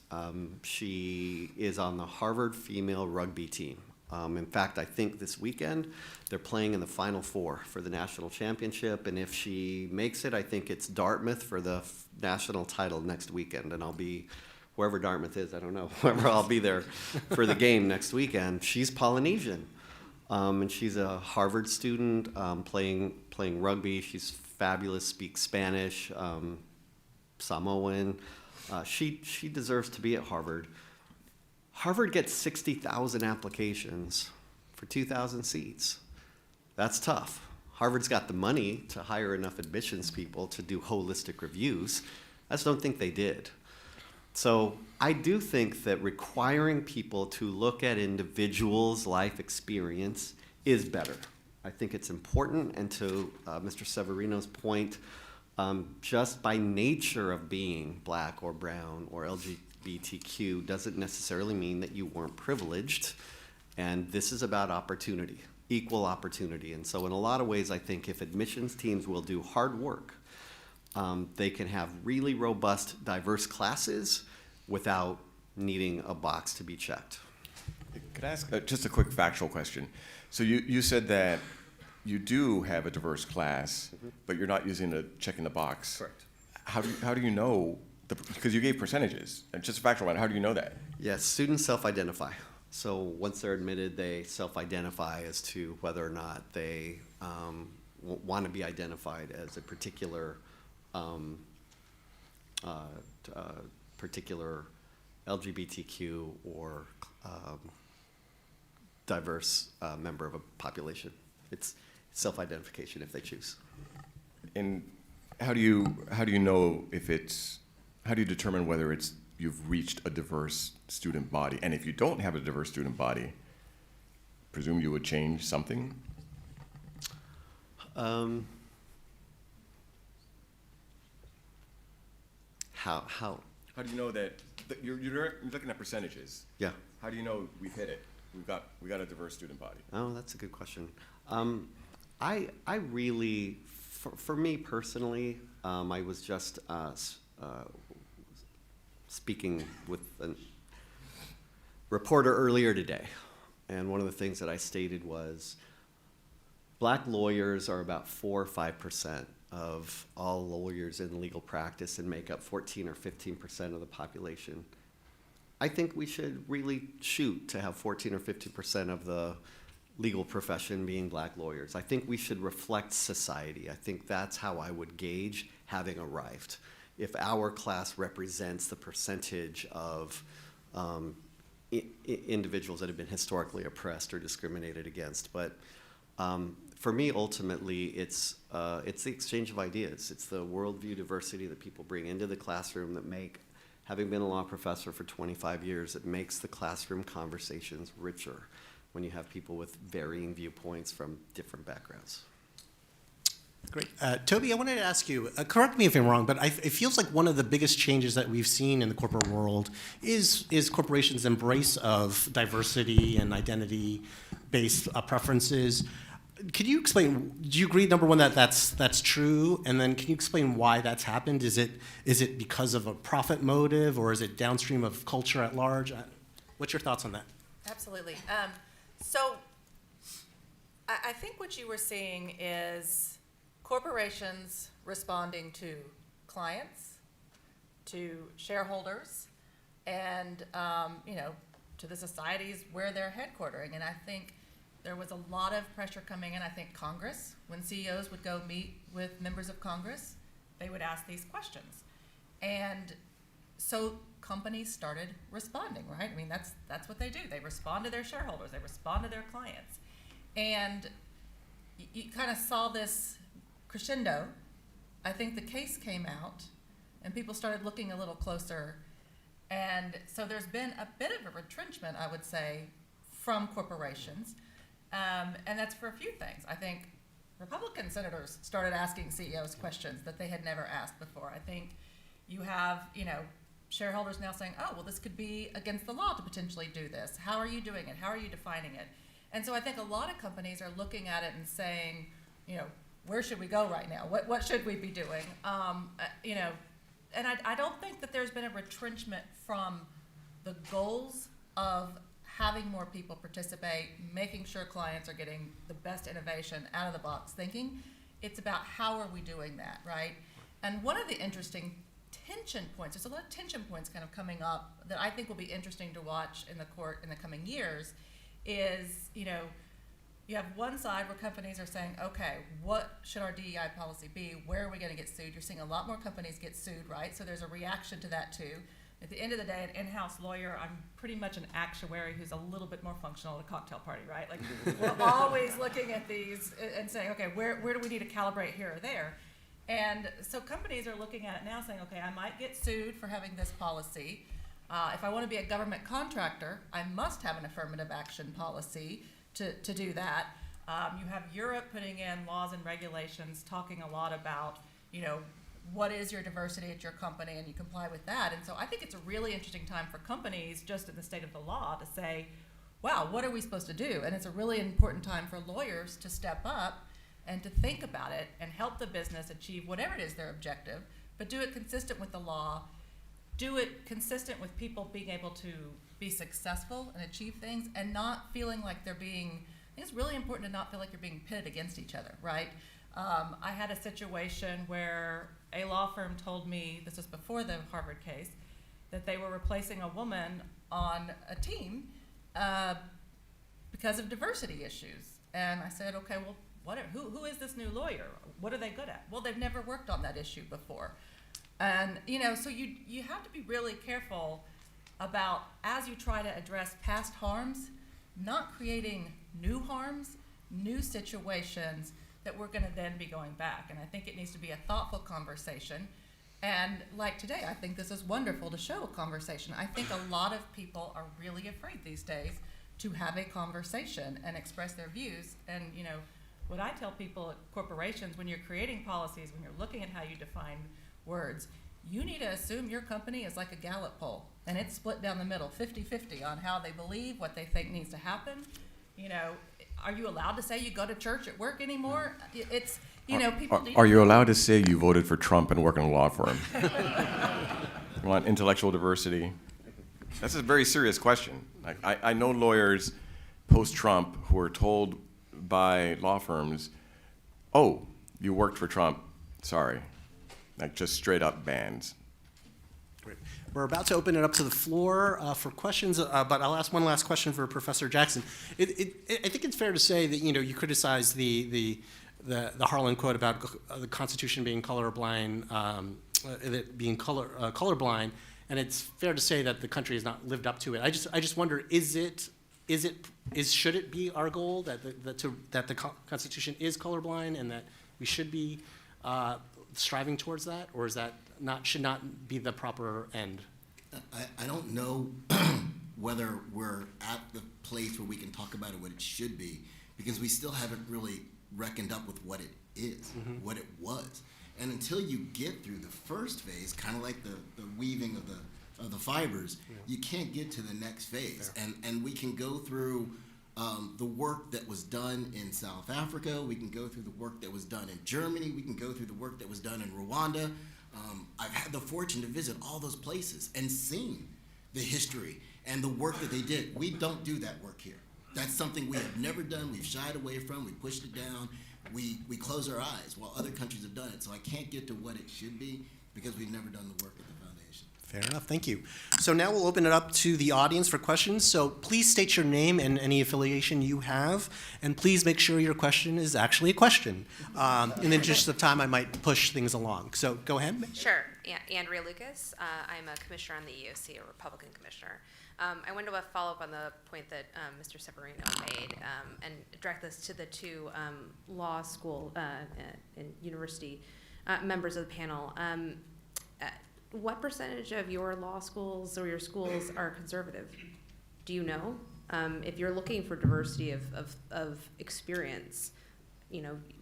She is on the Harvard female rugby team. In fact, I think this weekend they're playing in the Final Four for the national championship, and if she makes it, I think it's Dartmouth for the national title next weekend, and I'll be, wherever Dartmouth is, I don't know, wherever I'll be there for the game next weekend. She's Polynesian, and she's a Harvard student playing rugby. She's fabulous, speaks Spanish, Samoan. She deserves to be at Harvard. Harvard gets 60,000 applications for 2,000 seats. That's tough. Harvard's got the money to hire enough admissions people to do holistic reviews. I just don't think they did. So I do think that requiring people to look at individuals' life experience is better. I think it's important, and to Mr. Severino's point, just by nature of being black or brown or LGBTQ doesn't necessarily mean that you weren't privileged, and this is about opportunity, equal opportunity. And so in a lot of ways, I think if admissions teams will do hard work, they can have really robust, diverse classes without needing a box to be checked. Could I ask just a quick factual question? So you said that you do have a diverse class, but you're not using the checking the box. Correct. How do you know, because you gave percentages, and just a factual one, how do you know that? Yes, students self-identify. So once they're admitted, they self-identify as to whether or not they want to be identified as a particular particular LGBTQ or diverse member of a population. It's self-identification if they choose. And how do you know if it's, how do you determine whether you've reached a diverse student body? And if you don't have a diverse student body, presume you would change something? How? How do you know that you're looking at percentages? Yeah. How do you know we've hit it? We got a diverse student body. Oh, that's a good question. I really, for me personally, I was just speaking with a reporter earlier today, and one of the things that I stated was black lawyers are about 4 or 5% of all lawyers in legal practice and make up 14 or 15% of the population. I think we should really shoot to have 14 or 15% of the legal profession being black lawyers. I think we should reflect society. I think that's how I would gauge having arrived. If our class represents the percentage of individuals that have been historically oppressed or discriminated against. But for me, ultimately, it's the exchange of ideas. It's the worldview diversity that people bring into the classroom that make, having been a law professor for 25 years, it makes the classroom conversations richer when you have people with varying viewpoints from different backgrounds. Great. Tobi, I wanted to ask you, correct me if I'm wrong, but it feels like one of the biggest changes that we've seen in the corporate world is corporations' embrace of diversity and identity-based preferences. Could you explain, do you agree, number one, that that's true? And then can you explain why that's happened? Is it because of a profit motive, or is it downstream of culture at large? What's your thoughts on that? Absolutely. So I think what you were seeing is corporations responding to clients, to shareholders, and to the societies where they're headquartering. And I think there was a lot of pressure coming in. I think Congress, when CEOs would go meet with members of Congress, they would ask these questions. And so companies started responding, right? I mean, that's what they do. They respond to their shareholders. They respond to their clients. And you kind of saw this crescendo. I think the case came out, and people started looking a little closer. And so there's been a bit of a retrenchment, I would say, from corporations. And that's for a few things. I think Republican senators started asking CEOs questions that they had never asked before. I think you have, shareholders now saying, oh, well, this could be against the law to potentially do this. How are you doing it? How are you defining it? And so I think a lot of companies are looking at it and saying, where should we go right now? What should we be doing? And I don't think that there's been a retrenchment from the goals of having more people participate, making sure clients are getting the best innovation out of the box thinking. It's about how are we doing that, right? And one of the interesting tension points, there's a lot of tension points kind of coming up that I think will be interesting to watch in the court in the coming years is, you have one side where companies are saying, okay, what should our DEI policy be? Where are we going to get sued? You're seeing a lot more companies get sued, right? So there's a reaction to that too. At the end of the day, an in-house lawyer, I'm pretty much an actuary who's a little bit more functional at a cocktail party, right? Like we're always looking at these and saying, okay, where do we need to calibrate here or there? And so companies are looking at it now saying, okay, I might get sued for having this policy. If I want to be a government contractor, I must have an affirmative action policy to do that. You have Europe putting in laws and regulations talking a lot about, what is your diversity at your company, and you comply with that. And so I think it's a really interesting time for companies just in the state of the law to say, wow, what are we supposed to do? And it's a really important time for lawyers to step up and to think about it and help the business achieve whatever it is their objective, but do it consistent with the law, do it consistent with people being able to be successful and achieve things and not feeling like they're being, I think it's really important to not feel like you're being pitted against each other, right? I had a situation where a law firm told me, this was before the Harvard case, that they were replacing a woman on a team because of diversity issues. And I said, okay, well, who is this new lawyer? What are they good at? Well, they've never worked on that issue before. And, so you have to be really careful about, as you try to address past harms, not creating new harms, new situations that we're going to then be going back. And I think it needs to be a thoughtful conversation. And like today, I think this is wonderful to show a conversation. I think a lot of people are really afraid these days to have a conversation and express their views. And, what I tell people at corporations, when you're creating policies, when you're looking at how you define words, you need to assume your company is like a Gallup poll, and it's split down the middle, 50-50 on how they believe, what they think needs to happen. Are you allowed to say you go to church at work anymore? It's, people need. Are you allowed to say you voted for Trump and work in a law firm? You want intellectual diversity? That's a very serious question. I know lawyers post-Trump who are told by law firms, oh, you worked for Trump, sorry. Just straight up bans. Great. We're about to open it up to the floor for questions, but I'll ask one last question for Professor Jackson. I think it's fair to say that you criticize the Harlan quote about the Constitution being colorblind, it being colorblind, and it's fair to say that the country has not lived up to it. I just wonder, should it be our goal that the Constitution is colorblind and that we should be striving towards that, or is that should not be the proper end? I don't know whether we're at the place where we can talk about it what it should be, because we still haven't really reckoned up with what it is, what it was. And until you get through the first phase, kind of like the weaving of the fibers, you can't get to the next phase. And we can go through the work that was done in South Africa, we can go through the work that was done in Germany, we can go through the work that was done in Rwanda. I've had the fortune to visit all those places and seen the history and the work that they did. We don't do that work here. That's something we have never done, we've shied away from, we pushed it down, we close our eyes while other countries have done it. So I can't get to what it should be because we've never done the work at the foundation. Fair enough, thank you. So now we'll open it up to the audience for questions. So please state your name and any affiliation you have, and please make sure your question is actually a question. In the interest of time, I might push things along. So go ahead. Sure, Andrea Lucas. I'm a commissioner on the EEOC, a Republican commissioner. I wanted to follow up on the point that Mr. Severino made and direct this to the two law school and university members of the panel. What percentage of your law schools or your schools are conservative? Do you know? If you're looking for diversity of experience,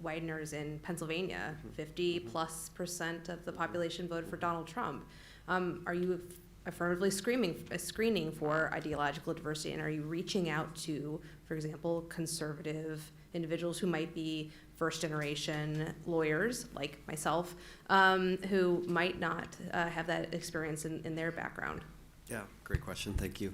Widener's in Pennsylvania, 50+% of the population voted for Donald Trump. Are you affirmatively screening for ideological diversity, and are you reaching out to, for example, conservative individuals who might be first-generation lawyers like myself, who might not have that experience in their background? Yeah, great question. Thank you.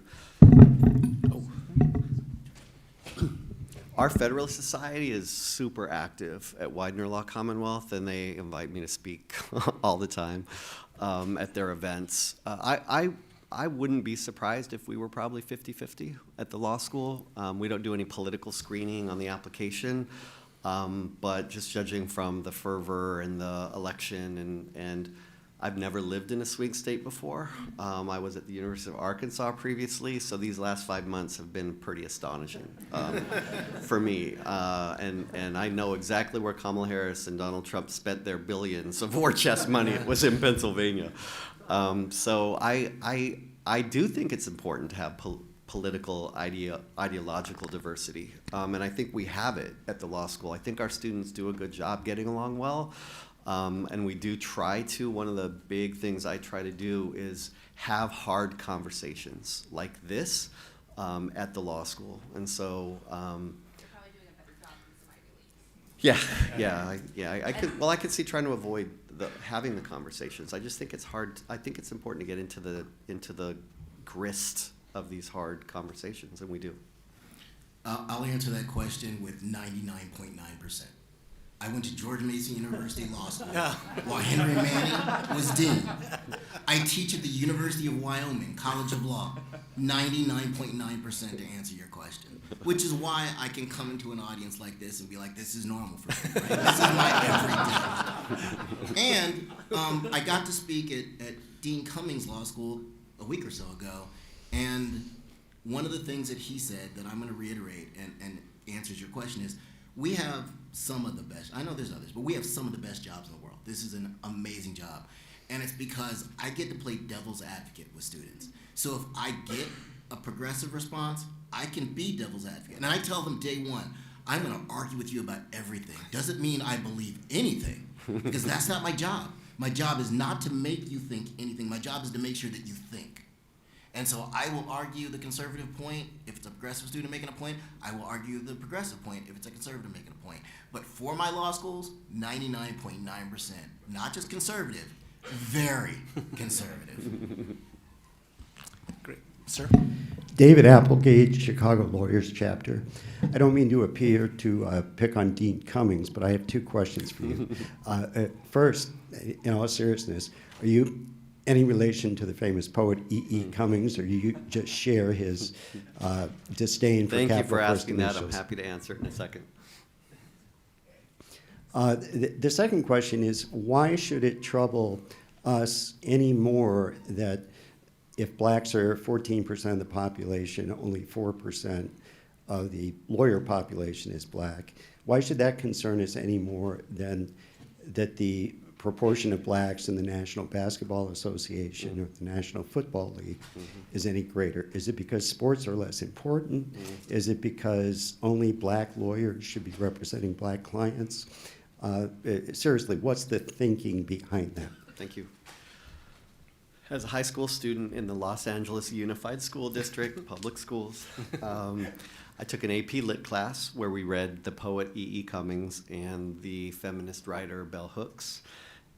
Our Federalist Society is super active at Widener Law Commonwealth, and they invite me to speak all the time at their events. I wouldn't be surprised if we were probably 50-50 at the law school. We don't do any political screening on the application, but just judging from the fervor and the election, and I've never lived in a swing state before. I was at the University of Arkansas previously, so these last 5 months have been pretty astonishing for me. And I know exactly where Kamala Harris and Donald Trump spent their billions of war chest money. It was in Pennsylvania. So I do think it's important to have political ideological diversity, and I think we have it at the law school. I think our students do a good job getting along well. And we do try to. One of the big things I try to do is have hard conversations like this at the law school. And so, You're probably doing a better job than some Ivy Leagues. I could see trying to avoid having the conversations. I just think it's hard. I think it's important to get into the grist of these hard conversations, and we do. I'll answer that question with 99.9%. I went to George Mason University Law School while Henry Manning was dean. I teach at the University of Wyoming College of Law. 99.9% to answer your question, which is why I can come into an audience like this and be like, this is normal for me, right? This is my everyday. And I got to speak at Dean Cummings Law School a week or so ago, and one of the things that he said that I'm going to reiterate and answers your question is, we have some of the best, I know there's others, but we have some of the best jobs in the world. This is an amazing job. And it's because I get to play devil's advocate with students. So if I get a progressive response, I can be devil's advocate. And I tell them day one, I'm gonna argue with you about everything. Doesn't mean I believe anything, because that's not my job. My job is not to make you think anything. My job is to make sure that you think. And so I will argue the conservative point if it's a progressive student making a point. I will argue the progressive point if it's a conservative making a point. But for my law schools, 99.9%. Not just conservative, very conservative. Great. Sir? David Applegate, Chicago Lawyers Chapter. I don't mean to appear to pick on Dean Cummings, but I have two questions for you. First, in all seriousness, are you any relation to the famous poet E.E. Cummings, or do you just share his disdain for Thank you capital for first asking that. I'm initials? happy to answer it in a second. The second question is, why should it trouble us anymore that if blacks are 14% of the population, only 4% of the lawyer population is black? Why should that concern us any more than that the proportion of blacks in the National Basketball Association or the National Football League is any greater? Is it because sports are less important? Is it because only black lawyers should be representing black clients? Seriously, what's the thinking behind that? Thank you. As a high school student in the Los Angeles Unified School District, public schools, I took an AP Lit class where we read the poet E.E. Cummings and the feminist writer Bell Hooks,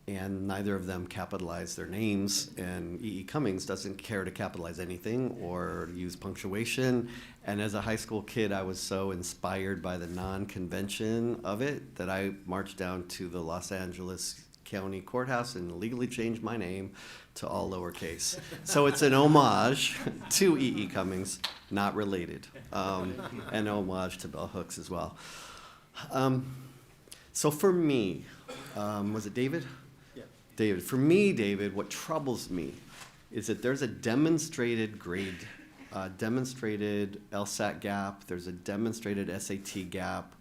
and neither of them capitalized their names, and E.E. Cummings doesn't care to capitalize anything or use punctuation. And as a high school kid, I was so inspired by the non-convention of it that I marched down to the Los Angeles County Courthouse and legally changed my name to all lowercase. So it's an homage to E.E. Cummings, not related, and homage to Bell Hooks as well. So for me, was it David? Yeah. David. For me, David, what troubles me is that there's a demonstrated grade, demonstrated LSAT gap, there's a demonstrated SAT gap.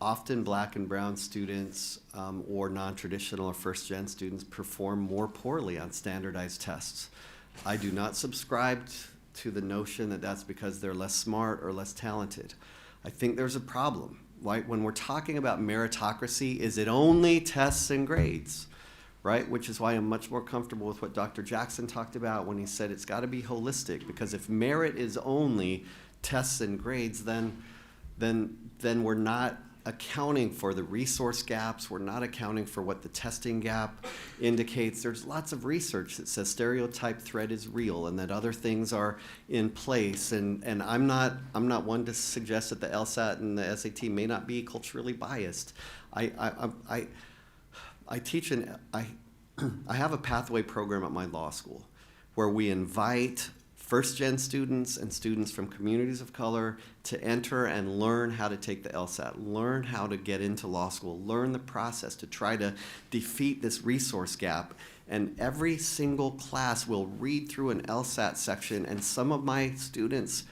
Often black and brown students or non-traditional or first-gen students perform more poorly on standardized tests. I do not subscribe to the notion that that's because they're less smart or less talented. I think there's a problem, right? When we're talking about meritocracy, is it only tests and grades, right? Which is why I'm much more comfortable with what Dr. Jackson talked about when he said it's got to be holistic, because if merit is only tests and grades, then we're not accounting for the resource gaps. We're not accounting for what the testing gap indicates. There's lots of research that says stereotype threat is real and that other things are in place. And I'm not one to suggest that the LSAT and the SAT may not be culturally biased. I teach I have a pathway program at my law school where we invite first-gen students and students from communities of color to enter and learn how to take the LSAT, learn how to get into law school, learn the process to try to defeat this resource gap. And every single class will read through an LSAT section, and some of my students,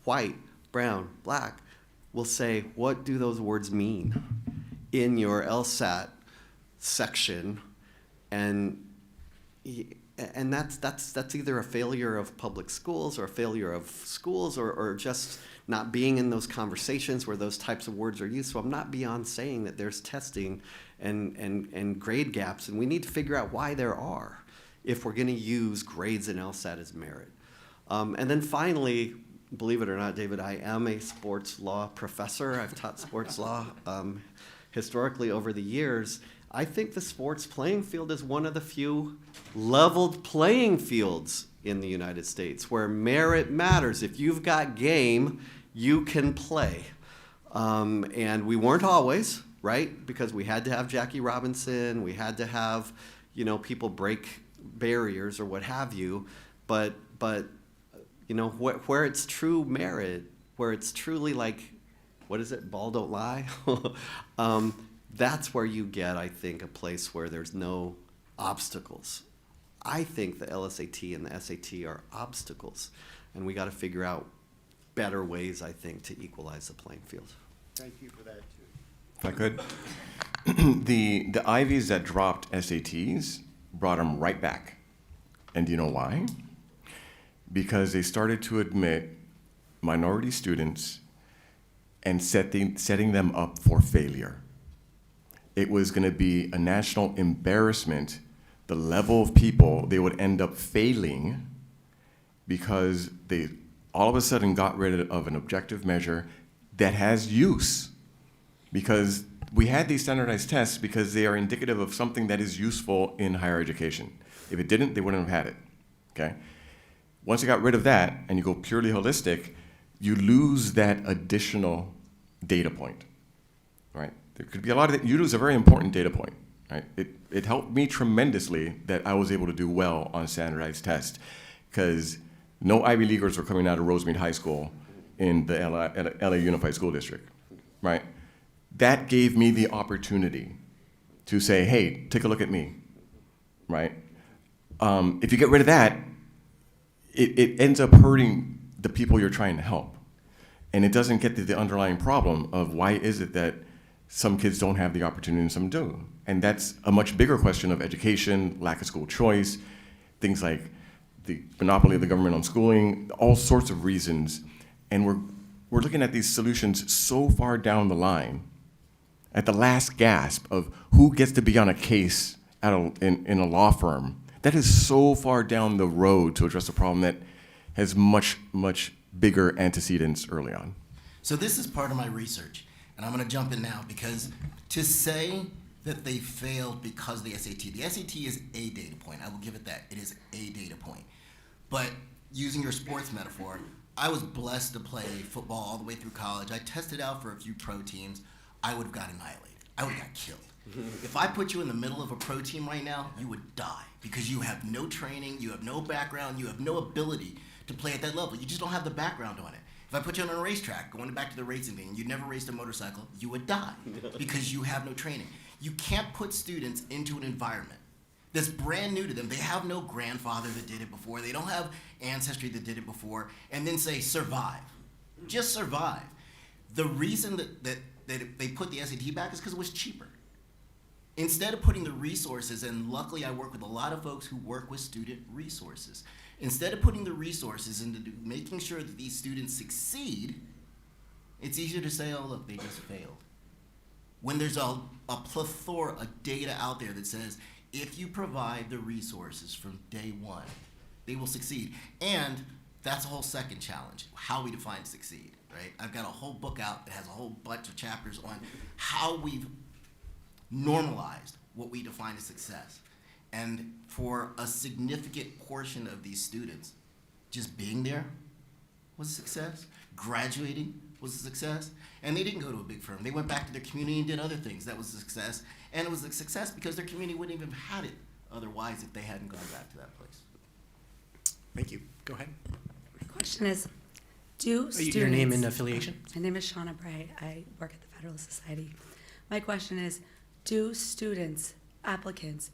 white, brown, black, will say, what do those words mean in your LSAT section? And that's either a failure of public schools or a failure of schools or just not being in those conversations where those types of words are used. So I'm not beyond saying that there's testing and grade gaps, and we need to figure out why there are if we're going to use grades and LSAT as merit. And then finally, believe it or not, David, I am a sports law professor. I've taught sports law historically over the years. I think the sports playing field is one of the few leveled playing fields in the United States where merit matters. If you've got game, you can play. And we weren't always, right? Because we had to have Jackie Robinson, we had to have, people break barriers or what have you. But where it's true merit, where it's truly like, what is it, ball don't lie? That's where you get, I think, a place where there's no obstacles. I think the LSAT and the SAT are obstacles, and we got to figure out better ways, I think, to equalize the playing field. Thank you for that, too. If I could, the Ivies that dropped SATs brought them right back. And do you know why? Because they started to admit minority students and setting them up for failure. It was going to be a national embarrassment, the level of people they would end up failing because they all of a sudden got rid of an objective measure that has use. Because we had these standardized tests because they are indicative of something that is useful in higher education. If it didn't, they wouldn't have had it, okay? Once you got rid of that and you go purely holistic, you lose that additional data point, right? There could be a lot of you lose a very important data point, right? It helped me tremendously that I was able to do well on standardized tests because no Ivy Leaguers were coming out of Rosemead High School in the LA Unified School District, right? That gave me the opportunity to say, hey, take a look at me, right? If you get rid of that, it ends up hurting the people you're trying to help. And it doesn't get to the underlying problem of why is it that some kids don't have the opportunity and some do. And that's a much bigger question of education, lack of school choice, things like the monopoly of the government on schooling, all sorts of reasons. And we're looking at these solutions so far down the line, at the last gasp of who gets to be on a case in a law firm. That is so far down the road to address a problem that has much, much bigger antecedents early on. So this is part of my research. And I'm going to jump in now because to say that they failed because of the SAT is a data point. I will give it that. It is a data point. But using your sports metaphor, I was blessed to play football all the way through college. I tested out for a few pro teams. I would have got annihilated. I would have got killed. If I put you in the middle of a pro team right now, you would die because you have no training, you have no background, you have no ability to play at that level. You just don't have the background on it. If I put you on a racetrack, going back to the racing thing, you'd never raced a motorcycle, you would die because you have no training. You can't put students into an environment that's brand new to them. They have no grandfather that did it before. They don't have ancestry that did it before. And then say, survive. Just survive. The reason that they put the SAT back is because it was cheaper. Instead of putting the resources, and luckily I work with a lot of folks who work with student resources, instead of putting the resources into making sure that these students succeed, It's easier to say, oh, look, they just failed. When there's a plethora of data out there that says, if you provide the resources from day one, they will succeed. And that's a whole second challenge, how we define succeed, right? I've got a whole book out that has a whole bunch of chapters on how we've normalized what we define as success. And for a significant portion of these students, just being there was a success. Graduating was a success. And they didn't go to a big firm. They went back to their community and did other things. That was a success. And it was a success because their community wouldn't even have had it otherwise if they hadn't gone back to that place. Thank you. Go ahead. The question is, do students... Your name and affiliation? My name is Shauna Bray. I work at the Federalist Society. My question is, do students, applicants,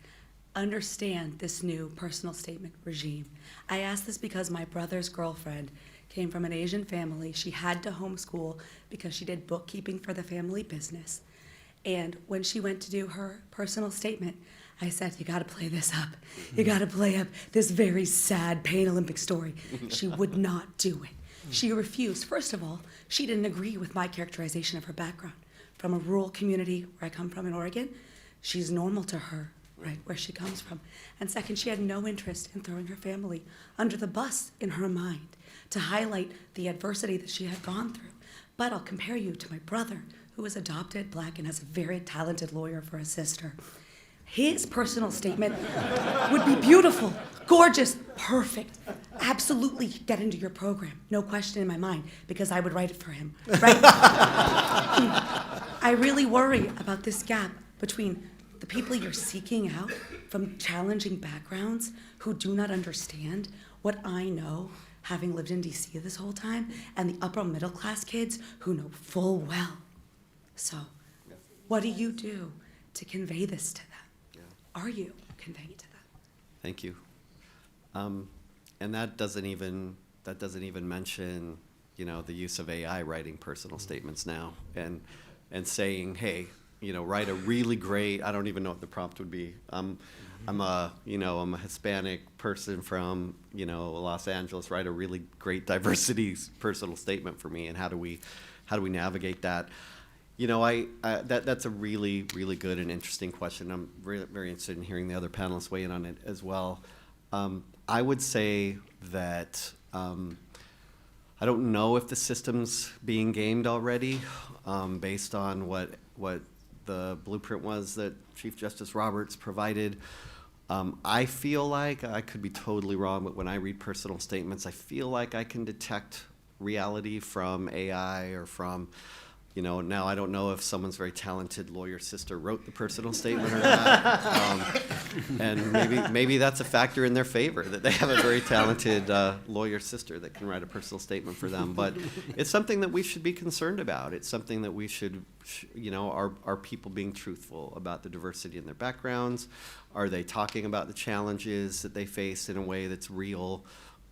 understand this new personal statement regime? I ask this because my brother's girlfriend came from an Asian family. She had to homeschool because she did bookkeeping for the family business. And when she went to do her personal statement, I said, you gotta play this up. You gotta play up this very sad Pain Olympic story. She would not do it. She refused. First of all, she didn't agree with my characterization of her background. From a rural community where I come from in Oregon, she's normal to her, right, where she comes from. And second, she had no interest in throwing her family under the bus in her mind to highlight the adversity that she had gone through. But I'll compare you to my brother, who is adopted, Black, and has a very talented lawyer for a sister. His personal statement would be beautiful, gorgeous, perfect. Absolutely get into your program, no question in my mind, because I would write it for him, right? I really worry about this gap between the people you're seeking out from challenging backgrounds who do not understand what I know, having lived in DC this whole time, and the upper middle class kids who know full well. So, what do you do to convey this to them? Are you conveying it to them? Thank you. And that doesn't even mention, the use of AI writing personal statements now and saying, hey, write a really great, I don't even know what the prompt would be. I'm a Hispanic person from, Los Angeles, write a really great diversity personal statement for me, and how do we navigate that? That's a really, really good and interesting question. I'm very interested in hearing the other panelists weigh in on it as well. I would say that I don't know if the system's being gamed already, based on what the blueprint was that Chief Justice Roberts provided. I feel like, I could be totally wrong, but when I read personal statements, I feel like I can detect reality from AI or from, now I don't know if someone's very talented lawyer sister wrote the personal statement or not. And maybe that's a factor in their favor, that they have a very talented lawyer sister that can write a personal statement for them. But it's something that we should be concerned about. It's something that we should, are people being truthful about the diversity in their backgrounds? Are they talking about the challenges that they face in a way that's real?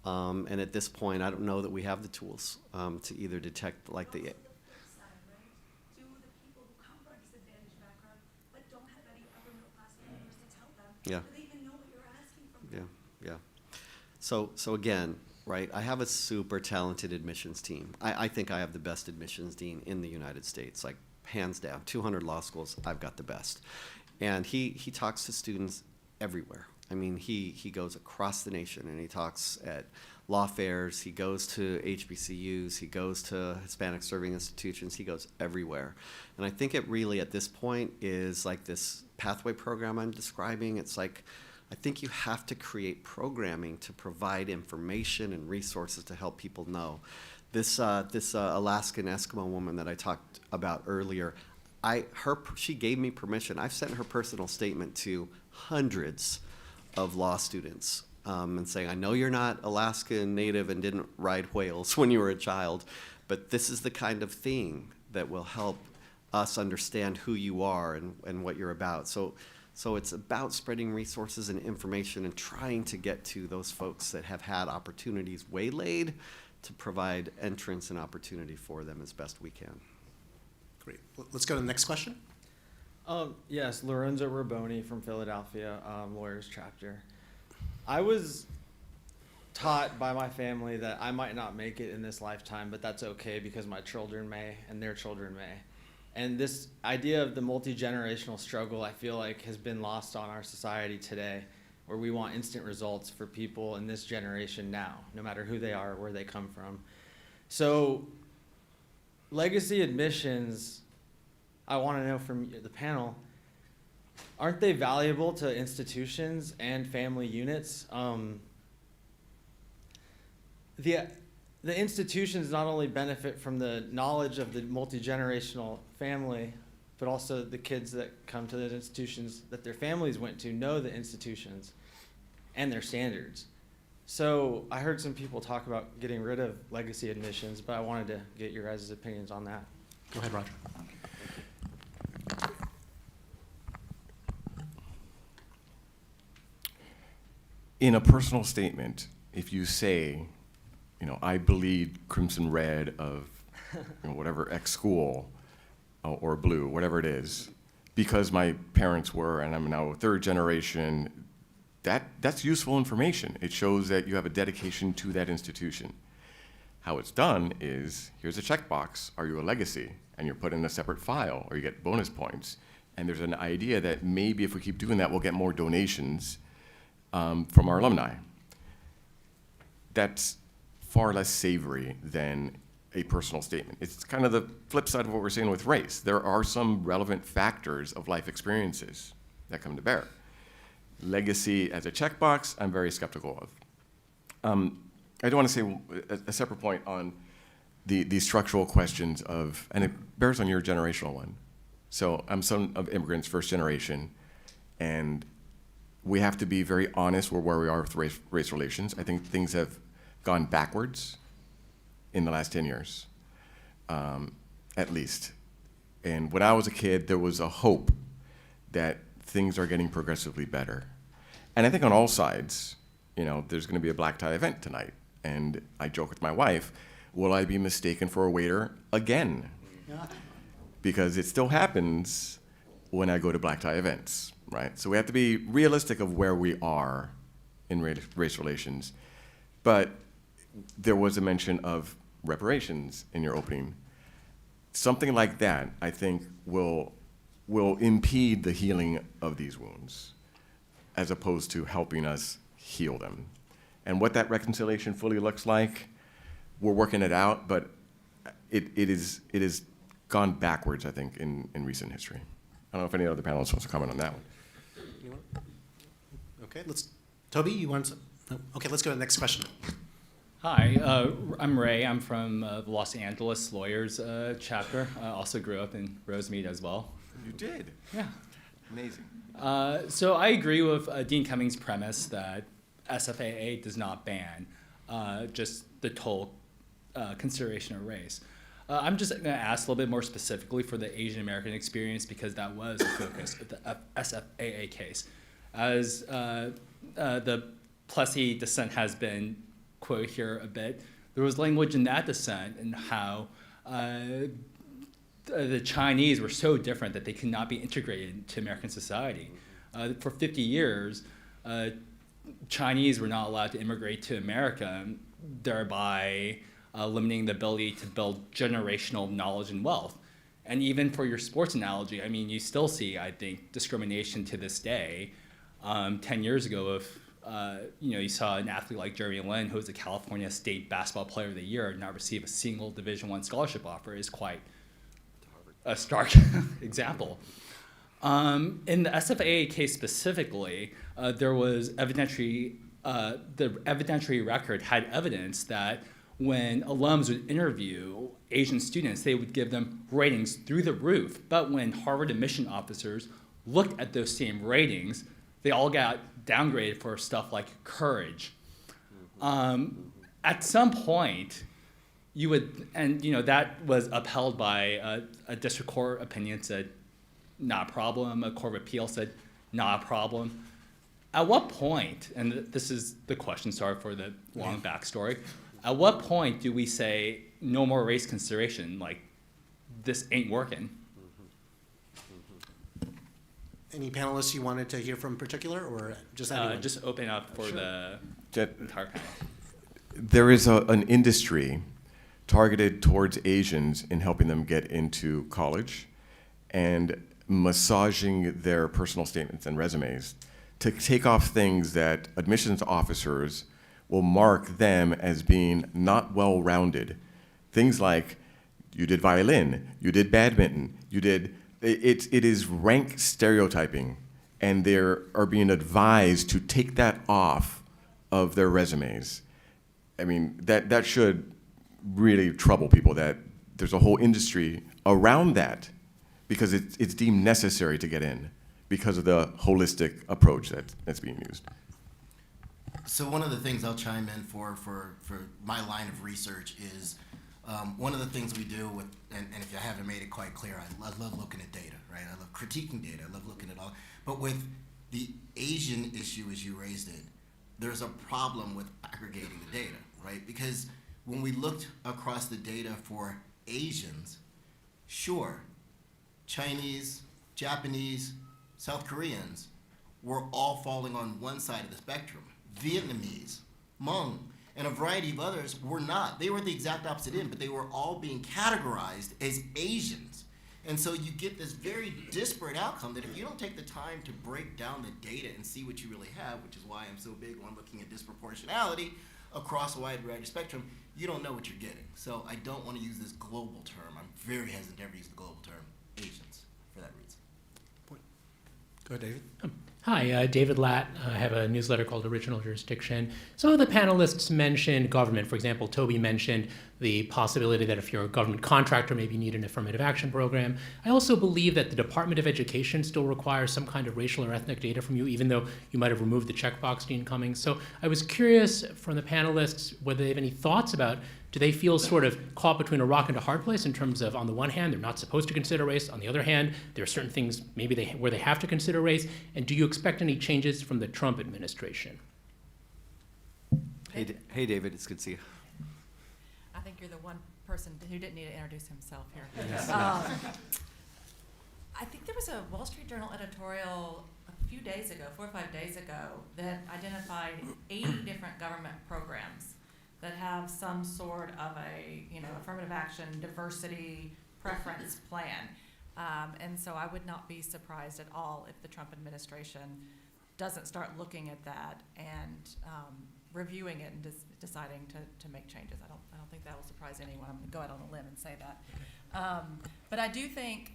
And at this point, I don't know that we have the tools to either detect like the... Yeah. Do they even know what you're asking from them? Yeah. So again, right, I have a super talented admissions team. I think I have the best admissions dean in the United States, like hands down. 200 law schools, I've got the best. And he talks to students everywhere. I mean, he goes across the nation and he talks at law fairs, he goes to HBCUs, he goes to Hispanic serving institutions, he goes everywhere. And I think it really, at this point, is like this pathway program I'm describing. It's like, I think you have to create programming to provide information and resources to help people know. This Alaskan Eskimo woman that I talked about earlier, she gave me permission. I've sent her personal statement to hundreds of law students, and saying, I know you're not Alaskan native and didn't ride whales when you were a child, but this is the kind of thing that will help us understand who you are and what you're about. So it's about spreading resources and information and trying to get to those folks that have had opportunities waylaid to provide entrance and opportunity for them as best we can. Great. Let's go to the next question. Yes, Lorenzo Raboni from Philadelphia, Lawyers Chapter. I was taught by my family that I might not make it in this lifetime, but that's okay because my children may and their children may. And this idea of the multi-generational struggle, I feel like, has been lost on our society today, where we want instant results for people in this generation now, no matter who they are or where they come from. So legacy admissions, I want to know from the panel, aren't they valuable to institutions and family units? The institutions not only benefit from the knowledge of the multi-generational family, but also the kids that come to those institutions that their families went to know the institutions and their standards. So I heard some people talk about getting rid of legacy admissions, but I wanted to get your guys' opinions on that. Go ahead, Roger. In a personal statement, if you say, I bleed crimson red of whatever X school or blue, whatever it is, because my parents were, and I'm now third generation, that's useful information. It shows that you have a dedication to that institution. How it's done is, here's a checkbox, are you a legacy? And you're put in a separate file, or you get bonus points. And there's an idea that maybe if we keep doing that, we'll get more donations from our alumni. That's far less savory than a personal statement. It's kind of the flip side of what we're saying with race. There are some relevant factors of life experiences that come to bear. Legacy as a checkbox, I'm very skeptical of. I do want to say a separate point on the structural questions of, and it bears on your generational one. So I'm son of immigrants, first generation, and we have to be very honest where we are with race relations. I think things have gone backwards in the last 10 years, at least. And when I was a kid, there was a hope that things are getting progressively better. And I think on all sides, there's going to be a black tie event tonight. And I joke with my wife, will I be mistaken for a waiter again? Because it still happens when I go to black tie events, right? So we have to be realistic of where we are in race relations. But there was a mention of reparations in your opening. Something like that, I think, will impede the healing of these wounds, as opposed to helping us heal them. And what that reconciliation fully looks like, we're working it out, but it is gone backwards, I think, in recent history. I don't know if any other panelists wants to comment on that one. Anyone? Okay, Tobi, you want to? No? Okay, let's go to the next question. Hi, I'm Ray. I'm from the Los Angeles Lawyers chapter. I also grew up in Rosemead as well. You did? Yeah. Amazing. So I agree with Dean Cummings' premise that SFAA does not ban just the total consideration of race. I'm just going to ask a little bit more specifically for the Asian American experience, because that was the focus of the SFAA case. As the Plessy dissent has been quoted here a bit, there was language in that dissent and how the Chinese were so different that they could not be integrated into American society. For 50 years, Chinese were not allowed to immigrate to America, thereby limiting the ability to build generational knowledge and wealth. And even for your sports analogy, I mean, you still see, I think, discrimination to this day. 10 years ago, if you saw an athlete like Jeremy Lin, who was a California State Basketball Player of the Year, not receive a single Division I scholarship offer, is quite a stark example. In the SFAA case specifically, there was the evidentiary record had evidence that when alums would interview Asian students, they would give them ratings through the roof. But when Harvard admission officers looked at those same ratings, they all got downgraded for stuff like courage. At some point, you would, and that was upheld by a district court opinion said, not a problem. A court of appeal said, not a problem. At what point, and this is the question, sorry for the long backstory, at what point do we say no more race consideration, like this ain't working? Any panelists you wanted to hear from in particular, or just anyone? Just open up for the entire panel. there is an industry targeted towards Asians in helping them get into college and massaging their personal statements and resumes to take off things that admissions officers will mark them as being not well-rounded. Things like, you did violin, you did badminton, you did, it is rank stereotyping, and they are being advised to take that off of their resumes. I mean, that should really trouble people, that there's a whole industry around that because it's deemed necessary to get in because of the holistic approach that's being used. So one of the things I'll chime in for my line of research is one of the things we do with, and if I haven't made it quite clear, I love looking at data, right? I love critiquing data, I love looking at all, but with the Asian issue as you raised it, there's a problem with aggregating the data, right? Because when we looked across the data for Asians, sure, Chinese, Japanese, South Koreans were all falling on one side of the spectrum. Vietnamese, Hmong, and a variety of others were not. They were the exact opposite end, but they were all being categorized as Asians. And so you get this very disparate outcome that if you don't take the time to break down the data and see what you really have, which is why I'm so big on looking at disproportionality across a wide variety of spectrum, you don't know what you're getting. So I don't want to use this global term. I'm very hesitant to ever use the global term Asians for that reason. Go ahead, David. Hi, David Latt. I have a newsletter called Original Jurisdiction. Some of the panelists mentioned government. For example, Tobi mentioned the possibility that if you're a government contractor, maybe you need an affirmative action program. I also believe that the Department of Education still requires some kind of racial or ethnic data from you, even though you might have removed the checkbox, Dean Cummings. So I was curious from the panelists whether they have any thoughts about, do they feel sort of caught between a rock and a hard place in terms of, on the one hand, they're not supposed to consider race. On the other hand, there are certain things maybe where they have to consider race. And do you expect any changes from the Trump administration? Hey, David, it's good to see you. I think you're the one person who didn't need to introduce himself here. Yes. I think there was a Wall Street Journal editorial a few days ago, 4 or 5 days ago, that identified 80 different government programs that have some sort of a, affirmative action, diversity, preference plan. And so I would not be surprised at all if the Trump administration doesn't start looking at that and reviewing it and deciding to make changes. I don't think that will surprise anyone. I'm going to go out on a limb and say that. But I do think,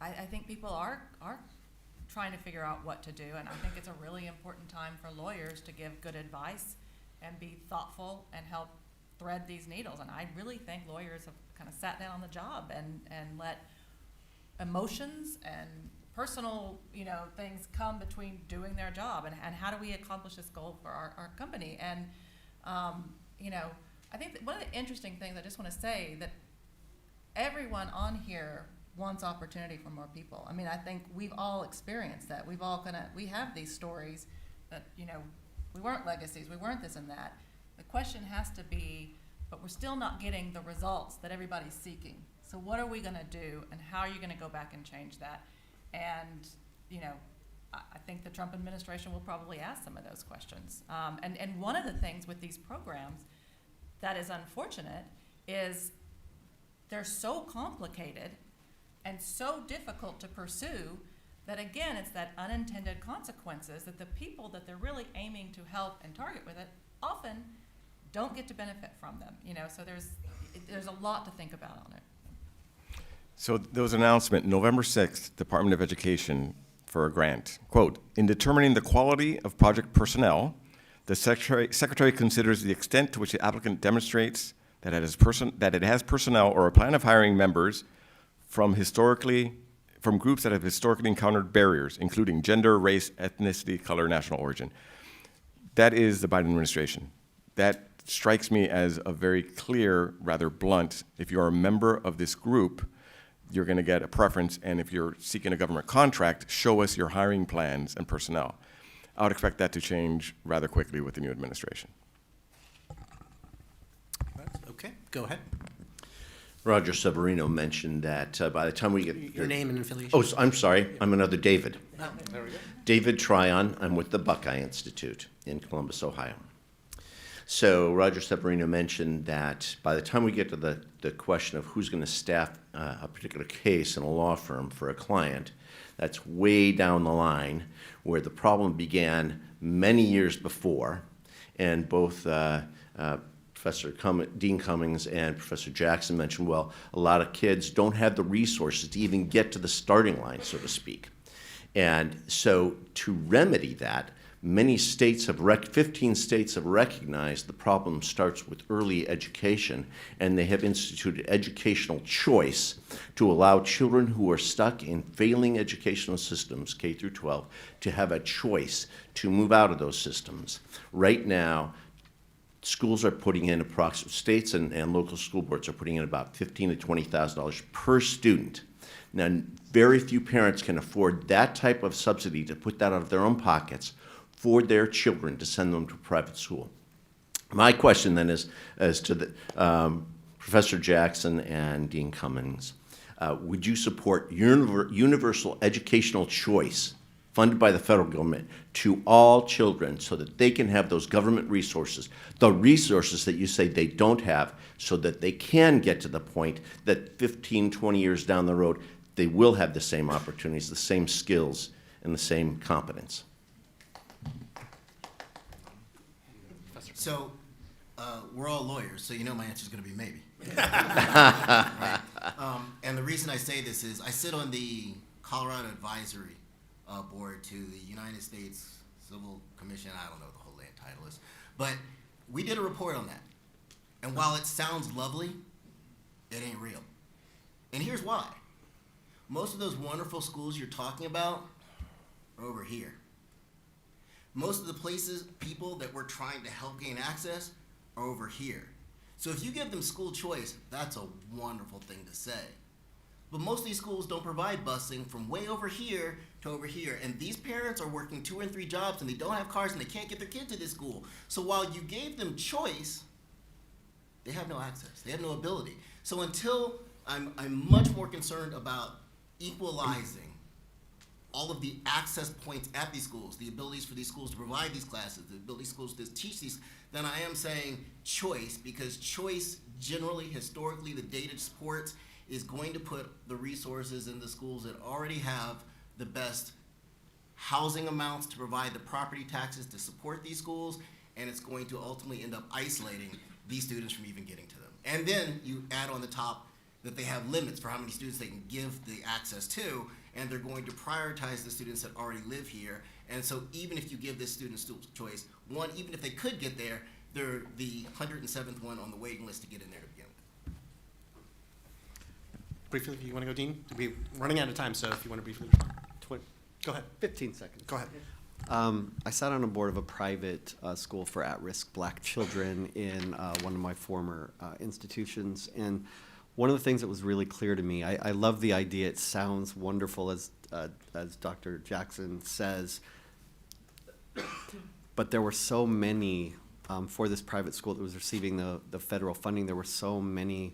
I think people are trying to figure out what to do, and I think it's a really important time for lawyers to give good advice and be thoughtful and help thread these needles. And I really think lawyers have kind of sat down on the job and let emotions and personal, things come between doing their job and how do we accomplish this goal for our company. And, I think that one of the interesting things I just want to say that everyone on here wants opportunity for more people. I mean, I think we've all experienced that. We have these stories that, we weren't legacies, we weren't this and that. The question has to be, but we're still not getting the results that everybody's seeking. So what are we going to do, and how are you going to go back and change that? And, I think the Trump administration will probably ask some of those questions. And one of the things with these programs that is unfortunate is they're so complicated and so difficult to pursue that, again, it's that unintended consequences that the people that they're really aiming to help and target with it often don't get to benefit from them. So there's a lot to think about on it. So there was an announcement, November 6th, Department of Education for a grant. Quote, in determining the quality of project personnel, the secretary considers the extent to which the applicant demonstrates that it has personnel or a plan of hiring members from groups that have historically encountered barriers, including gender, race, ethnicity, color, national origin. That is the Biden administration. That strikes me as a very clear, rather blunt, if you're a member of this group, you're going to get a preference, and if you're seeking a government contract, show us your hiring plans and personnel. I would expect that to change rather quickly with the new administration. Okay, go ahead. Roger Severino mentioned that by the time we get... Your name and affiliation. Oh, I'm sorry. I'm another David. Oh, there we go. David Tryon. I'm with the Buckeye Institute in Columbus, Ohio. So Roger Severino mentioned that by the time we get to the question of who's going to staff a particular case in a law firm for a client, that's way down the line where the problem began many years before, and both Dean Cummings and Professor Jackson mentioned, well, a lot of kids don't have the resources to even get to the starting line, so to speak. And so to remedy that, 15 states have recognized the problem starts with early education, and they have instituted educational choice to allow children who are stuck in failing educational systems, K through 12, to have a choice to move out of those systems. Right now, schools are putting in states and local school boards are putting in about $15,000 to $20,000 per student. Now, very few parents can afford that type of subsidy to put that out of their own pockets for their children to send them to private school. My question then is to Professor Jackson and Dean Cummings. Would you support universal educational choice funded by the federal government to all children so that they can have those government resources, the resources that you say they don't have, so that they can get to the point that 15, 20 years down the road, they will have the same opportunities, the same skills, and the same competence? So, we're all lawyers, so you know my answer is going to be maybe. Right? And the reason I say this is I sit on the Colorado Advisory Board to the United States Civil Commission. I don't know what the whole land title is, but we did a report on that. And while it sounds lovely, it ain't real. And here's why. Most of those wonderful schools you're talking about are over here. Most of the people that we're trying to help gain access are over here. So if you give them school choice, that's a wonderful thing to say. But most of these schools don't provide busing from way over here to over here. And these parents are working 2 and 3 jobs and they don't have cars and they can't get their kid to this school. So while you gave them choice, they have no access. They have no ability. So until I'm much more concerned about equalizing all of the access points at these schools, the abilities for these schools to provide these classes, the abilities schools to teach these, then I am saying choice, because choice generally, historically, the data supports is going to put the resources in the schools that already have the best housing amounts to provide the property taxes to support these schools, and it's going to ultimately end up isolating these students from even getting to them. And then you add on the top that they have limits for how many students they can give the access to, and they're going to prioritize the students that already live here. And so even if you give this student choice, one, even if they could get there, they're the 107th one on the waiting list to get in there to begin with. Briefly, if you want to go, Dean? We're running out of time, so if you want to briefly respond. Go ahead. 15 seconds. Go ahead. I sat on a board of a private school for at-risk black children in one of my former institutions, and one of the things that was really clear to me, I love the idea, it sounds wonderful as Dr. Jackson says, but there were so many, for this private school that was receiving the federal funding, there were so many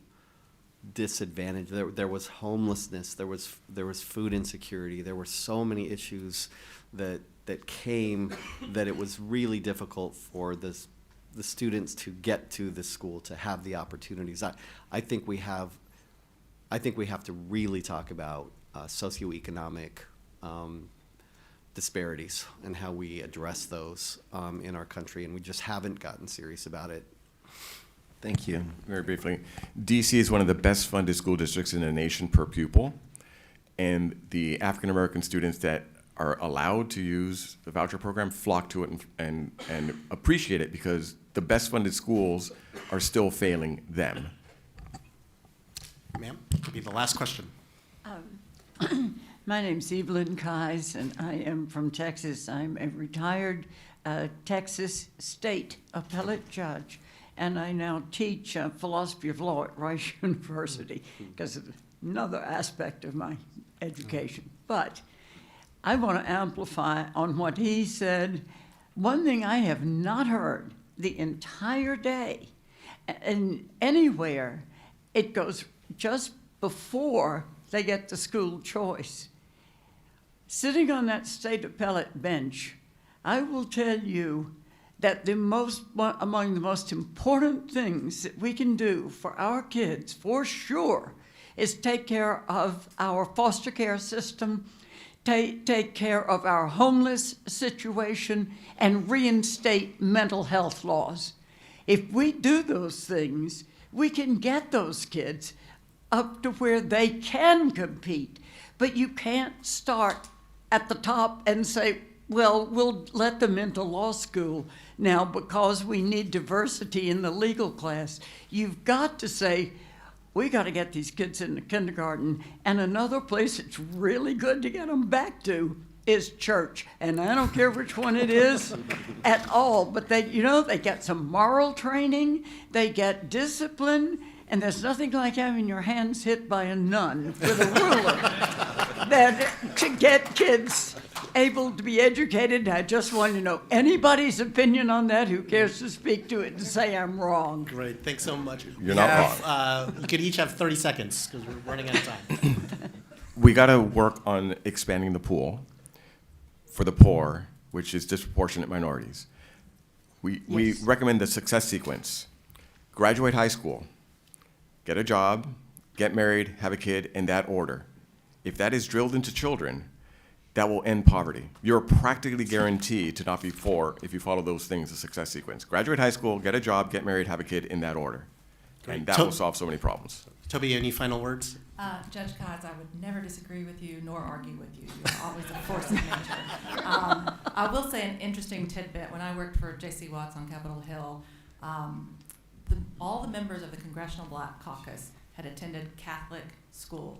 disadvantages. There was homelessness, there was food insecurity, there were so many issues that came that it was really difficult for the students to get to the school, to have the opportunities. I think we have to really talk about socioeconomic disparities and how we address those in our country, and we just haven't gotten serious about it. Thank you. Very briefly, DC is one of the best funded school districts in the nation per pupil, and the African American students that are allowed to use the voucher program flock to it and appreciate it, because the best funded schools are still failing them. Ma'am, will be the last question. My name's Evelyn Kais, and I am from Texas. I'm a retired Texas state appellate judge, and I now teach philosophy of law at Rice University because of another aspect of my education. But I want to amplify on what he said. One thing I have not heard the entire day, and anywhere, it goes just before they get the school choice. Sitting on that state appellate bench, I will tell you that among the most important things that we can do for our kids, for sure, is take care of our foster care system, take care of our homeless situation, and reinstate mental health laws. If we do those things, we can get those kids up to where they can compete. But you can't start at the top and say, well, we'll let them into law school now because we need diversity in the legal class. You've got to say, we got to get these kids into kindergarten. And another place it's really good to get them back to is church. And I don't care which one it is at all, but they get some moral training, they get discipline, and there's nothing like having your hands hit by a nun with a ruler to get kids able to be educated. I just want to know anybody's opinion on that who cares to speak to it and say I'm wrong. Great, thanks so much. You're not wrong. You could each have 30 seconds because we're running out of time. We got to work on expanding the pool for the poor, which is disproportionate minorities. We recommend the success sequence. Graduate high school, get a job, get married, have a kid, in that order. If that is drilled into children, that will end poverty. You're practically guaranteed to not be poor if you follow those things, the success sequence. Graduate high school, get a job, get married, have a kid, in that order. Great. And that will solve so many problems. Tobi, any final words? Judge Cods, I would never disagree with you nor argue with you. You're always a force of nature. I will say an interesting tidbit. When I worked for J.C. Watts on Capitol Hill, all the members of the Congressional Black Caucus had attended Catholic school.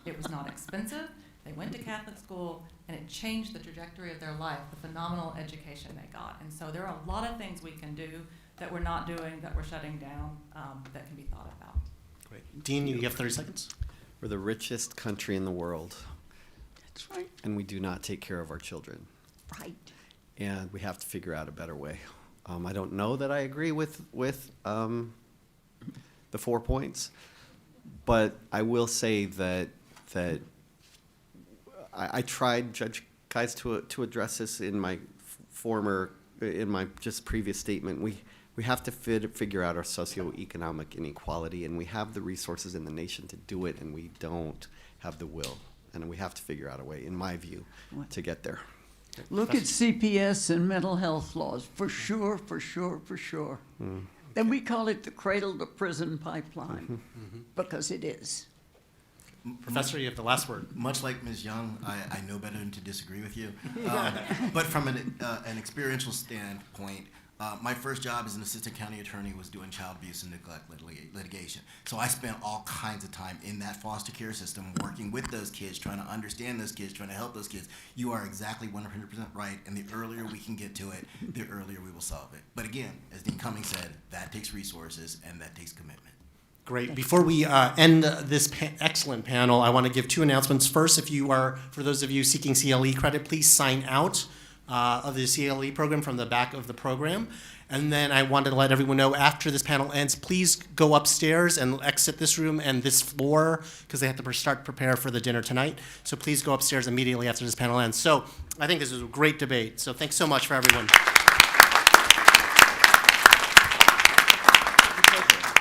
It was not expensive. They went to Catholic school, and it changed the trajectory of their life, the phenomenal education they got. And so there are a lot of things we can do that we're not doing, that we're shutting down, that can be thought about. Great. Dean, you have 30 seconds. We're the richest country in the world, That's right. and we do not take care of our children. Right. And we have to figure out a better way. I don't know that I agree with the 4 points, but I will say that I tried, Judge Kies, to address this in my previous statement. We have to figure out our socioeconomic inequality, and we have the resources in the nation to do it, and we don't have the will. And we have to figure out a way, in my view, to get there. Look at CPS and mental health laws, for sure, for sure, for sure. Then we call it the cradle to prison pipeline, because it is. Professor, you have the last word. Much like Ms. Young, I know better than to disagree with you. But from an experiential standpoint, my first job as an assistant county attorney was doing child abuse and neglect litigation. So I spent all kinds of time in that foster care system working with those kids, trying to understand those kids, trying to help those kids. You are exactly 100% right, and the earlier we can get to it, the earlier we will solve it. But again, as Dean Cummings said, that takes resources and that takes commitment. Great. Before we end this excellent panel, I want to give 2 announcements. First, for those of you seeking CLE credit, please sign out of the CLE program from the back of the program. And then I wanted to let everyone know after this panel ends, please go upstairs and exit this room and this floor because they have to start prepare for the dinner tonight. So please go upstairs immediately after this panel ends. So I think this was a great debate. So thanks so much for everyone.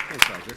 Thanks, Roger.